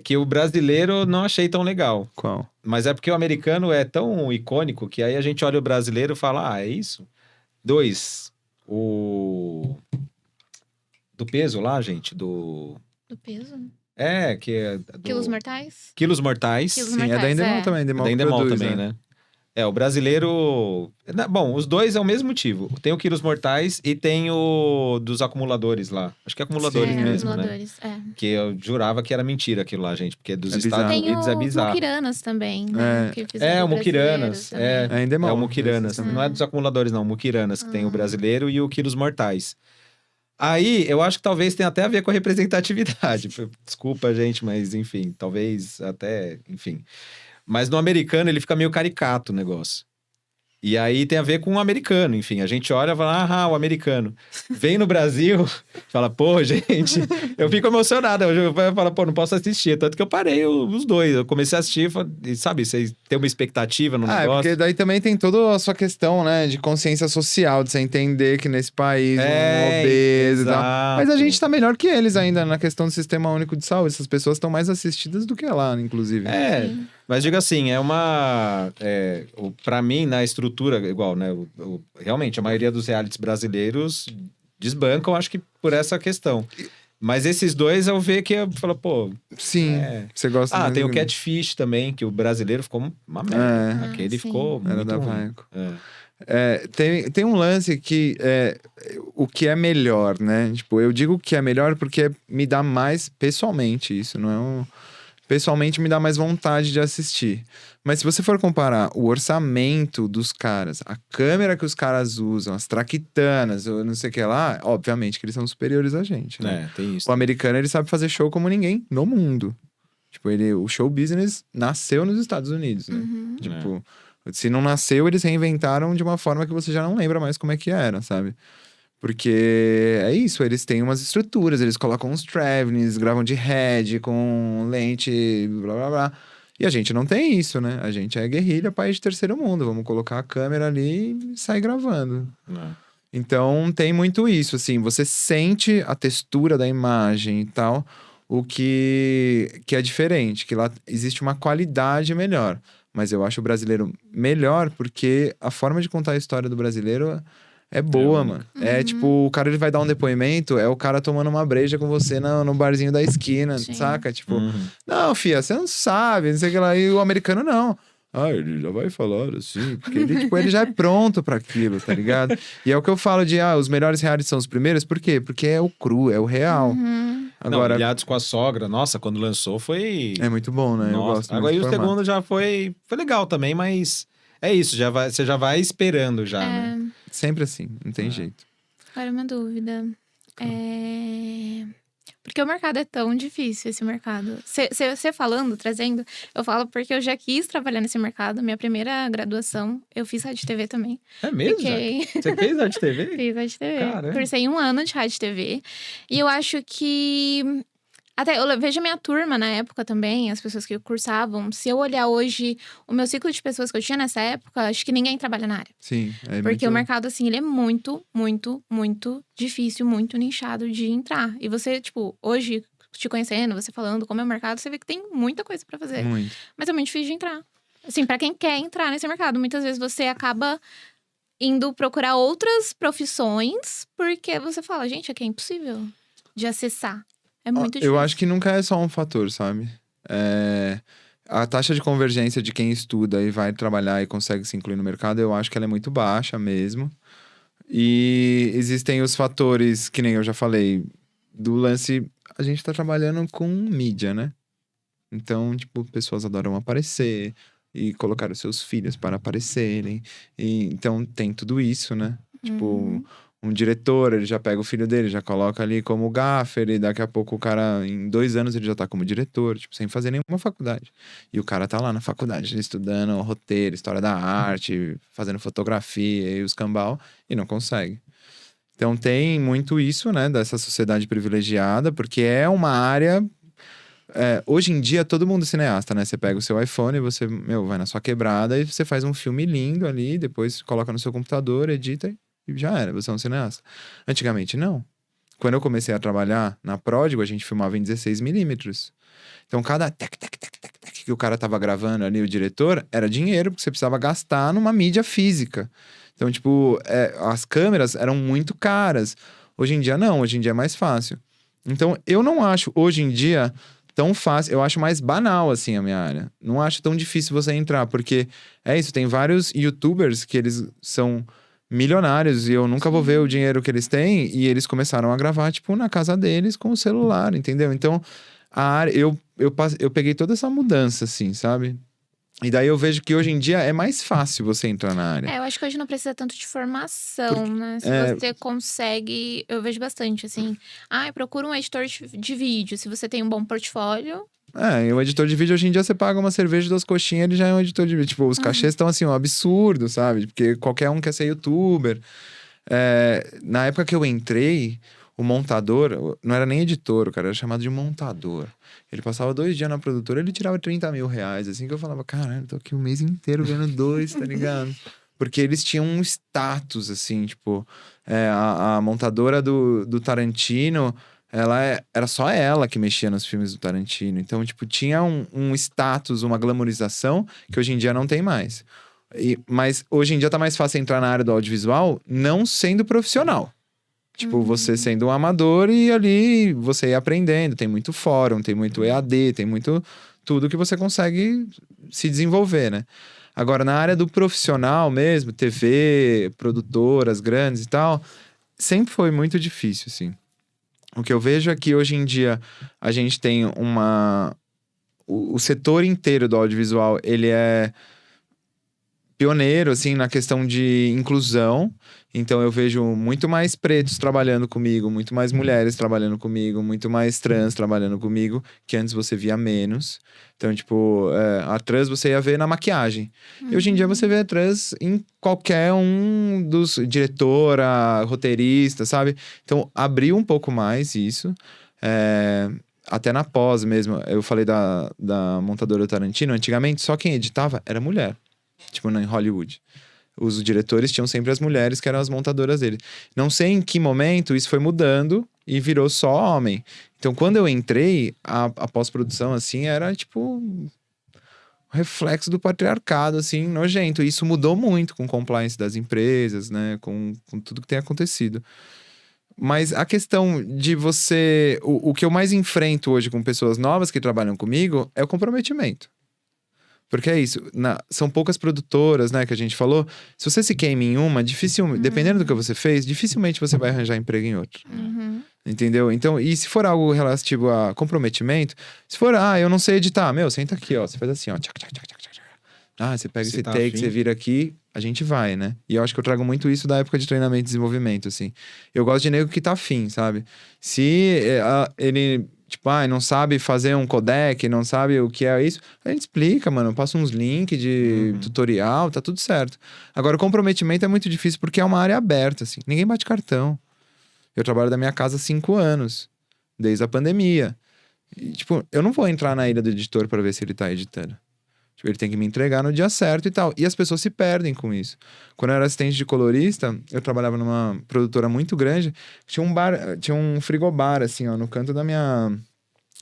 Speaker 1: Que o brasileiro não achei tão legal.
Speaker 3: Qual?
Speaker 1: Mas é porque o americano é tão icônico que aí a gente olha o brasileiro e fala, é isso? 2, o... Do peso lá, gente, do...
Speaker 2: Do peso?
Speaker 1: que é... Do...
Speaker 2: Quilos mortais?
Speaker 1: Quilos Mortais.
Speaker 2: Quilos
Speaker 3: Sim, é da
Speaker 2: mortais,
Speaker 3: Endemol
Speaker 2: é.
Speaker 3: também. Endemol
Speaker 1: Da Endemol
Speaker 3: produz,
Speaker 1: também, né? O brasileiro... Bom, os dois é o mesmo motivo. Tem o Quilos Mortais e tem o dos acumuladores lá. Acho que é acumuladores
Speaker 3: Sim,
Speaker 1: mesmo, né?
Speaker 2: acumuladores,
Speaker 1: Que eu jurava que era mentira aquilo lá, gente. Porque dos
Speaker 3: É bizarro.
Speaker 1: Estados
Speaker 2: Tem
Speaker 1: Unidos é
Speaker 2: o
Speaker 1: bizarro.
Speaker 2: Muquiranas também, né? Que fizeram
Speaker 1: O Muquiranas.
Speaker 2: brasileiros também.
Speaker 3: É Endemol.
Speaker 1: É o Muquiranas.
Speaker 3: Esses
Speaker 1: Não é dos acumuladores, não. O Muquiranas, que tem o
Speaker 2: Ah.
Speaker 1: brasileiro e o Quilos Mortais. Aí, eu acho que talvez tenha até a ver com a representatividade. Desculpa, gente, mas enfim, talvez até, enfim. Mas no americano ele fica meio caricato o negócio. E aí tem a ver com o americano, enfim. A gente olha e fala, o americano. Vem no Brasil, fala, pô, gente, eu fico emocionado. Eu falo, pô, não posso assistir. Tanto que eu parei os dois. Eu comecei a assistir e, sabe, você tem uma expectativa no
Speaker 3: É,
Speaker 1: negócio.
Speaker 3: porque daí também tem toda a sua questão, né, de consciência social, de você entender que nesse país um obeso e tal.
Speaker 1: exato.
Speaker 3: Mas a gente tá melhor que eles ainda na questão do Sistema Único de Saúde. Essas pessoas estão mais assistidas do que lá, inclusive.
Speaker 2: Sim.
Speaker 1: Mas digo assim, pra mim, na estrutura, igual, né? Realmente, a maioria dos realities brasileiros desbancam, acho que por essa questão. Mas esses dois eu vejo que eu falo, pô.
Speaker 3: Sim, você gosta mais
Speaker 1: Tem
Speaker 3: do-
Speaker 1: o Catfish também, que o brasileiro ficou uma merda.
Speaker 2: É.
Speaker 1: Aquele
Speaker 2: Sim.
Speaker 1: ficou
Speaker 3: Era
Speaker 1: muito
Speaker 3: da
Speaker 1: ruim.
Speaker 3: Vaiko.
Speaker 1: É.
Speaker 3: Tem um lance que o que é melhor, né? Tipo, eu digo que é melhor porque me dá mais, pessoalmente, isso não é um... Pessoalmente me dá mais vontade de assistir. Mas se você for comparar o orçamento dos caras, a câmera que os caras usam, as traquitanas, ou não sei o que lá, obviamente que eles são superiores a gente, né?
Speaker 1: Tem isso.
Speaker 3: O americano, ele sabe fazer show como ninguém no mundo. Tipo, o show business nasceu nos Estados Unidos, né?
Speaker 2: Uhum.
Speaker 3: Tipo, se não nasceu, eles reinventaram de uma forma que você já não lembra mais como é que era, sabe? Porque é isso, eles têm umas estruturas, eles colocam uns travelings, gravam de head, com lente, blá blá blá. E a gente não tem isso, né? A gente é guerrilha, país de terceiro mundo. Vamos colocar a câmera ali e sair gravando. Então tem muito isso, assim, você sente a textura da imagem e tal, o que é diferente, que lá existe uma qualidade melhor. Mas eu acho o brasileiro melhor porque a forma de contar a história do brasileiro é boa, mano. É tipo, o cara ele vai dar um depoimento, é o cara tomando uma breja com você no barzinho da esquina,
Speaker 2: Sim.
Speaker 3: saca? Tipo,
Speaker 1: Uhum.
Speaker 3: não, fia, você não sabe, não sei o que lá. E o americano não. Ele já vai falar assim, porque ele, tipo, ele já é pronto pra aquilo, tá ligado? E é o que eu falo de, os melhores realities são os primeiros, por quê? Porque é o cru, é o real.
Speaker 2: Uhum.
Speaker 3: Agora,
Speaker 1: Ilhados com a Sogra, nossa, quando lançou foi...
Speaker 3: é muito bom, né? Eu
Speaker 1: Nossa.
Speaker 3: gosto
Speaker 1: Agora, e
Speaker 3: muito
Speaker 1: o
Speaker 3: do formato.
Speaker 1: segundo já foi legal também, mas é isso, você já vai esperando já, né?
Speaker 3: Sempre assim, não tem jeito.
Speaker 2: Agora uma dúvida. Porque o mercado é tão difícil, esse mercado. Você falando, trazendo, eu falo porque eu já quis trabalhar nesse mercado. Minha primeira graduação, eu fiz rádio e TV também.
Speaker 1: É mesmo?
Speaker 2: Fiquei...
Speaker 1: Você fez Rádio TV?
Speaker 2: Fiz rádio e TV.
Speaker 1: Caramba.
Speaker 2: Cursei 1 ano de rádio e TV. E eu acho que... Até eu vejo a minha turma na época também, as pessoas que cursavam. Se eu olhar hoje o meu ciclo de pessoas que eu tinha nessa época, acho que ninguém trabalha na área.
Speaker 3: Sim. É
Speaker 2: Porque
Speaker 3: muito...
Speaker 2: o mercado, assim, ele é muito, muito, muito difícil, muito nichado de entrar. E você, tipo, hoje, te conhecendo, você falando como é o mercado, você vê que tem muita coisa pra fazer.
Speaker 3: Muito.
Speaker 2: Mas é muito difícil de entrar. Assim, pra quem quer entrar nesse mercado, muitas vezes você acaba indo procurar outras profissões, porque você fala, gente, aqui é impossível de acessar. É muito difícil.
Speaker 3: Eu acho que nunca é só um fator, sabe? A taxa de convergência de quem estuda e vai trabalhar e consegue se incluir no mercado, eu acho que ela é muito baixa mesmo. E existem os fatores, que nem eu já falei, do lance... A gente tá trabalhando com mídia, né? Então, tipo, pessoas adoram aparecer e colocar os seus filhos para aparecerem. Então, tem tudo isso, né? Tipo, um diretor, ele já pega o filho dele, já coloca ali como gaffer, e daqui a pouco o cara, em 2 anos, ele já tá como diretor, tipo, sem fazer nenhuma faculdade. E o cara tá lá na faculdade, estudando roteiro, história da arte, fazendo fotografia e os cambal, e não consegue. Então tem muito isso, né, dessa sociedade privilegiada, porque é uma área Hoje em dia, todo mundo é cineasta, né? Você pega o seu iPhone, você, vai na sua quebrada e você faz um filme lindo ali, depois coloca no seu computador, edita e já era, você é um cineasta. Antigamente, não. Quando eu comecei a trabalhar na Pródigo, a gente filmava em 16mm. Então, cada tec que o cara tava gravando ali, o diretor, era dinheiro, porque você precisava gastar numa mídia física. Então, tipo, as câmeras eram muito caras. Hoje em dia, não. Hoje em dia é mais fácil. Então, eu não acho, hoje em dia, tão fácil. Eu acho mais banal, assim, a minha área. Não acho tão difícil você entrar, porque é isso. Tem vários YouTubers que eles são milionários e eu nunca vou ver o dinheiro que eles têm. E eles começaram a gravar, tipo, na casa deles com o celular, entendeu? Então, a área... Eu peguei toda essa mudança, assim, sabe? E daí eu vejo que hoje em dia é mais fácil você entrar na área.
Speaker 2: Eu acho que hoje não precisa tanto de formação, né? Se você consegue... Eu vejo bastante, assim... procura um editor de vídeo. Se você tem um bom portfólio...
Speaker 3: E o editor de vídeo, hoje em dia, você paga uma cerveja e 2 coxinhas, ele já é um editor de vídeo. Tipo, os cachês estão, assim, um absurdo, sabe? Porque qualquer um quer ser youtuber. Na época que eu entrei... O montador, não era nem editor, o cara era chamado de montador. Ele passava 2 dias na produtora, ele tirava 30 mil reais, assim, que eu falava, caralho, tô aqui o mês inteiro ganhando 2, tá ligado? Porque eles tinham um status, assim, tipo, a montadora do Tarantino, era só ela que mexia nos filmes do Tarantino. Então, tipo, tinha um status, uma glamorização, que hoje em dia não tem mais. Mas hoje em dia tá mais fácil entrar na área do audiovisual, não sendo profissional. Tipo, você sendo um amador e ali você ir aprendendo. Tem muito fórum, tem muito EAD, tem muito... Tudo que você consegue se desenvolver, né? Agora, na área do profissional mesmo, TV, produtoras grandes e tal, sempre foi muito difícil, assim. O que eu vejo é que hoje em dia a gente tem o setor inteiro do audiovisual, ele é pioneiro, assim, na questão de inclusão. Então, eu vejo muito mais pretos trabalhando comigo, muito mais mulheres trabalhando comigo, muito mais trans trabalhando comigo, que antes você via menos. Então, tipo, a trans você ia ver na maquiagem. E hoje em dia você vê a trans em qualquer um dos... diretora, roteirista, sabe? Então, abriu um pouco mais isso. Até na pós mesmo. Eu falei da montadora Tarantino. Antigamente, só quem editava era mulher. Tipo, em Hollywood. Os diretores tinham sempre as mulheres que eram as montadoras dele. Não sei em que momento isso foi mudando e virou só homem. Então, quando eu entrei, a pós-produção, assim, era tipo um reflexo do patriarcado, assim, nojento. E isso mudou muito com o compliance das empresas, né? Com tudo que tem acontecido. Mas a questão de você... O que eu mais enfrento hoje com pessoas novas que trabalham comigo é o comprometimento. Porque é isso, são poucas produtoras, né, que a gente falou. Se você se queima em uma, dificilmente, dependendo do que você fez, dificilmente você vai arranjar emprego em outra. Entendeu? Então, e se for algo relativo a comprometimento, se for, eu não sei editar, senta aqui, ó, você faz assim, ó, tchac, tchac, tchac, tchac, tchac. Você pega esse take, você vira aqui, a gente vai, né? E eu acho que eu trago muito isso da época de treinamento e desenvolvimento, assim. Eu gosto de nego que tá afim, sabe? Se ele... Tipo, não sabe fazer um codec, não sabe o que é isso. A gente explica, mano. Passa uns links de tutorial, tá tudo certo. Agora, o comprometimento é muito difícil porque é uma área aberta, assim. Ninguém bate cartão. Eu trabalho da minha casa há 5 anos. Desde a pandemia. E, tipo, eu não vou entrar na ilha do editor pra ver se ele tá editando. Tipo, ele tem que me entregar no dia certo e tal. E as pessoas se perdem com isso. Quando eu era assistente de colorista, eu trabalhava numa produtora muito grande. Tinha um frigobar, assim, ó, no canto da minha...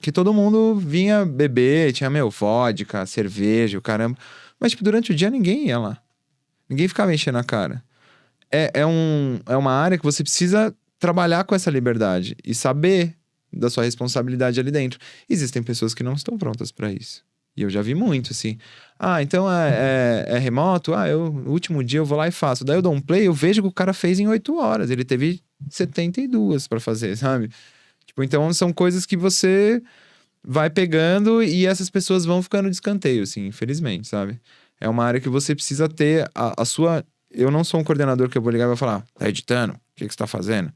Speaker 3: Que todo mundo vinha beber, tinha, vodka, cerveja, o caramba. Mas, tipo, durante o dia ninguém ia lá. Ninguém ficava enchendo a cara. É uma área que você precisa trabalhar com essa liberdade e saber da sua responsabilidade ali dentro. Existem pessoas que não estão prontas pra isso. E eu já vi muito, assim. Então é remoto? No último dia eu vou lá e faço. Daí eu dou um play, eu vejo que o cara fez em 8 horas. Ele teve 72 pra fazer, sabe? Tipo, então são coisas que você vai pegando e essas pessoas vão ficando de escanteio, assim, infelizmente, sabe? É uma área que você precisa ter a sua... Eu não sou um coordenador que eu vou ligar e vou falar, tá editando? O que você tá fazendo?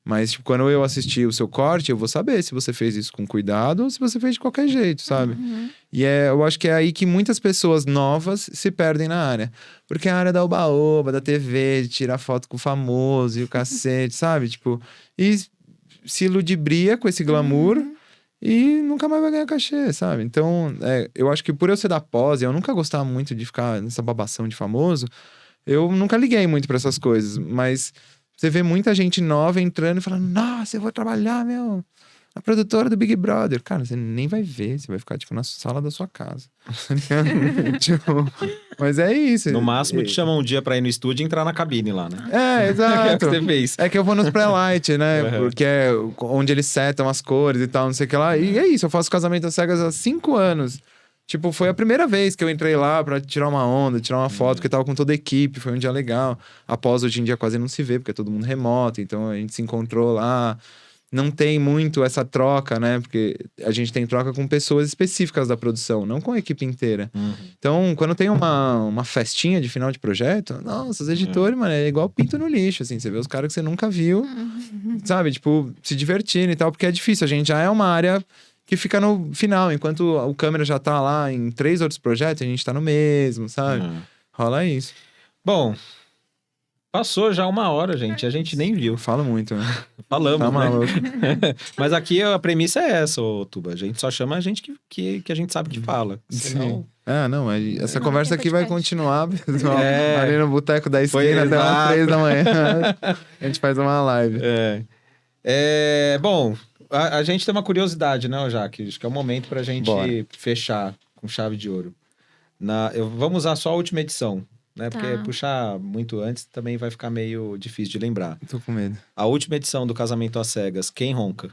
Speaker 3: Mas, tipo, quando eu assistir o seu corte, eu vou saber se você fez isso com cuidado ou se você fez de qualquer jeito, sabe? E eu acho que é aí que muitas pessoas novas se perdem na área. Porque a área da oba-oba, da TV, de tirar foto com o famoso e o cacete, sabe? Tipo, e se ludibria com esse glamour e nunca mais vai ganhar cachê, sabe? Então, eu acho que por eu ser da pós e eu nunca gostava muito de ficar nessa babação de famoso, eu nunca liguei muito pra essas coisas. Mas você vê muita gente nova entrando e falando, nossa, eu vou trabalhar, meu... A produtora do Big Brother. Cara, você nem vai ver. Você vai ficar, tipo, na sala da sua casa. Tipo, mas é isso.
Speaker 1: No máximo, te chamam um dia pra ir no estúdio e entrar na cabine lá, né?
Speaker 3: É,
Speaker 1: É o
Speaker 3: exato.
Speaker 1: que você fez.
Speaker 3: É que eu vou nos pré-light, né?
Speaker 1: Uhum.
Speaker 3: Porque é onde eles setam as cores e tal, não sei o que lá. E é isso, eu faço casamento às cegas há 5 anos. Tipo, foi a primeira vez que eu entrei lá pra tirar uma onda, tirar uma foto, porque tava com toda a equipe, foi um dia legal. Após, hoje em dia, quase não se vê, porque é todo mundo remoto, então a gente se encontrou lá. Não tem muito essa troca, né? Porque a gente tem troca com pessoas específicas da produção, não com a equipe inteira. Então, quando tem uma festinha de final de projeto, nossa, os editores, mano, é igual pinto no lixo, assim. Você vê os caras que você nunca viu, sabe? Tipo, se divertindo e tal, porque é difícil. A gente já é uma área que fica no final. Enquanto o câmera já tá lá em 3 outros projetos, a gente tá no mesmo, sabe? Rola isso.
Speaker 1: Bom, passou já 1 hora, gente. A gente nem viu.
Speaker 3: Eu falo muito, né?
Speaker 1: Falamos,
Speaker 3: Tá
Speaker 1: né?
Speaker 3: maluco.
Speaker 1: Mas aqui a premissa é essa, ô Tuba. A gente só chama a gente que a gente sabe que fala. Senão...
Speaker 3: Sim. Ah, não, essa
Speaker 2: Não,
Speaker 3: conversa
Speaker 2: tem
Speaker 3: aqui vai
Speaker 2: podcast.
Speaker 3: continuar, pessoal.
Speaker 1: É.
Speaker 3: Ali no boteco da
Speaker 1: Foi,
Speaker 3: esquina até umas
Speaker 1: exato.
Speaker 3: 3 da manhã. A gente faz uma live.
Speaker 1: Bom, a gente tem uma curiosidade, né, Jaque? Acho que é o momento pra gente
Speaker 3: Bora.
Speaker 1: fechar com chave de ouro. Vamos usar só a última edição, né?
Speaker 2: Tá.
Speaker 1: Porque puxar muito antes também vai ficar meio difícil de lembrar.
Speaker 3: Tô com medo.
Speaker 1: A última edição do Casamento às Cegas, quem ronca?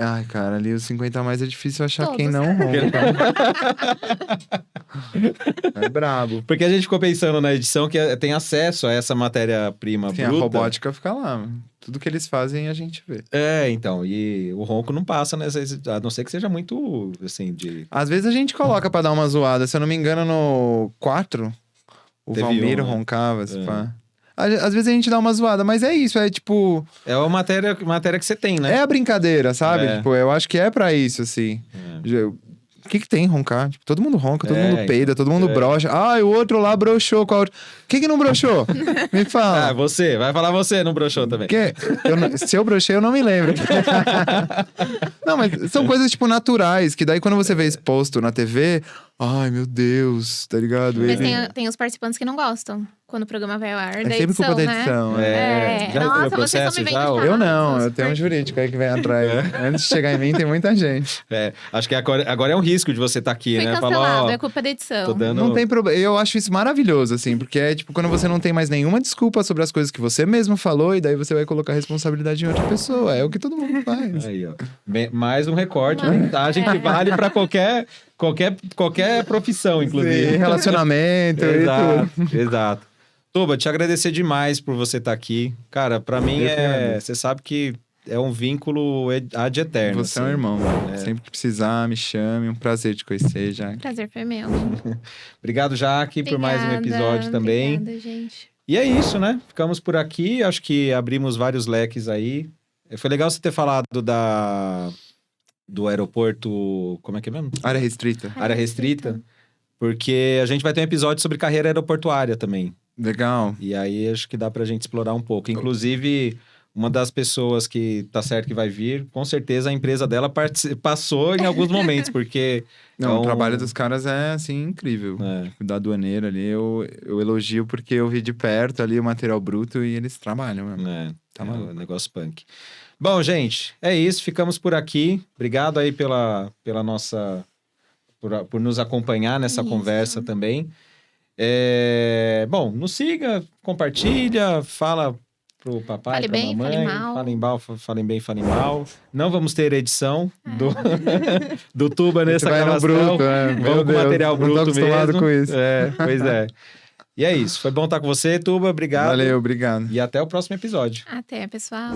Speaker 3: Ai, cara, ali os 50 a mais é difícil achar
Speaker 2: Todos.
Speaker 3: quem não ronca. É brabo.
Speaker 1: Porque a gente ficou pensando na edição que tem acesso a essa matéria-prima
Speaker 3: Sim,
Speaker 1: bruta.
Speaker 3: a robótica fica lá. Tudo que eles fazem a gente vê.
Speaker 1: Então, e o ronco não passa nessa... A não ser que seja muito, assim, de...
Speaker 3: Às vezes a gente coloca pra dar uma zoada. Se eu não me engano, no 4, o
Speaker 1: Teve
Speaker 3: Valmir
Speaker 1: um, né?
Speaker 3: roncava. Se pá. Às vezes a gente dá uma zoada, mas é isso. É tipo...
Speaker 1: É uma matéria que você tem, né?
Speaker 3: É a brincadeira, sabe?
Speaker 1: É.
Speaker 3: Tipo, eu acho que é pra isso, assim. O que tem roncar? Tipo, todo mundo ronca, todo mundo peida, todo mundo brocha. Ah, o outro lá broxou com a outra. Quem que não broxou? Me fala.
Speaker 1: Você. Vai falar você, não broxou também.
Speaker 3: Porque se eu brochei, eu não me lembro. Não, mas são coisas, tipo, naturais. Que daí, quando você vê exposto na TV... Ai, meu Deus, tá ligado?
Speaker 2: Mas tem os participantes que não gostam quando o programa vai ao ar.
Speaker 3: É
Speaker 2: da
Speaker 3: sempre
Speaker 2: edição,
Speaker 3: culpa da
Speaker 2: né?
Speaker 3: edição.
Speaker 1: Já
Speaker 2: Nossa,
Speaker 1: entrou no
Speaker 2: vocês
Speaker 1: processo
Speaker 2: estão me
Speaker 1: já?
Speaker 2: vendo.
Speaker 3: Eu não, eu tenho um jurídico aí que vem atrás. Antes de chegar em mim, tem muita gente.
Speaker 1: Acho que agora é um risco de você estar aqui,
Speaker 2: Fui
Speaker 1: né?
Speaker 2: cancelado, é culpa da edição.
Speaker 1: Tô dando...
Speaker 3: Não tem problema. Eu acho isso maravilhoso, assim, porque é tipo quando você não tem mais nenhuma desculpa sobre as coisas que você mesmo falou, e daí você vai colocar a responsabilidade em outra pessoa. É o que todo mundo faz.
Speaker 1: Aí, ó. Mais um recorte, vantagem que vale pra qualquer profissão, inclusive.
Speaker 3: Sim, relacionamento e tudo.
Speaker 1: Exato. Tuba, te agradecer demais por você estar aqui. Cara, pra mim
Speaker 3: Eu que agradeço.
Speaker 1: você sabe que é um vínculo ad eterno.
Speaker 3: Você é um
Speaker 1: assim.
Speaker 3: irmão, mano. Sempre que precisar, me chame. Um prazer te conhecer, já.
Speaker 2: Prazer foi meu.
Speaker 1: Obrigado, Jaque, por mais um episódio também.
Speaker 2: Obrigada, gente.
Speaker 1: E é isso, né? Ficamos por aqui. Acho que abrimos vários leques aí. Foi legal você ter falado do aeroporto... Como é que é mesmo?
Speaker 3: Área restrita.
Speaker 1: Área restrita. Porque a gente vai ter um episódio sobre carreira aeroportuária também.
Speaker 3: Legal.
Speaker 1: E aí acho que dá pra gente explorar um pouco. Inclusive, uma das pessoas que tá certo que vai vir, com certeza a empresa dela passou em alguns momentos, porque...
Speaker 3: Não, o trabalho dos caras é, assim, incrível.
Speaker 1: É.
Speaker 3: Tipo, da aduaneira ali, eu elogio porque eu vi de perto ali o material bruto e eles trabalham mesmo. Tá maluco.
Speaker 1: Um negócio punk. Bom, gente, é isso. Ficamos por aqui. Obrigado aí pela nossa... Por nos acompanhar nessa
Speaker 2: Isso.
Speaker 1: conversa também. Bom, nos siga, compartilha, fala pro papai,
Speaker 2: Fale
Speaker 1: pra
Speaker 2: bem,
Speaker 1: mamãe.
Speaker 2: fale mal.
Speaker 1: Falem bem, falem mal. Não vamos ter edição do Tuba nessa
Speaker 3: vai no
Speaker 1: gravação.
Speaker 3: bruto, né? Meu
Speaker 1: Vamos com
Speaker 3: Deus,
Speaker 1: material
Speaker 3: não tô
Speaker 1: bruto
Speaker 3: acostumado
Speaker 1: mesmo.
Speaker 3: com isso.
Speaker 1: Pois é. E é isso. Foi bom estar com você, Tuba. Obrigado.
Speaker 3: Valeu, obrigado.
Speaker 1: E até o próximo episódio.
Speaker 2: Até, pessoal.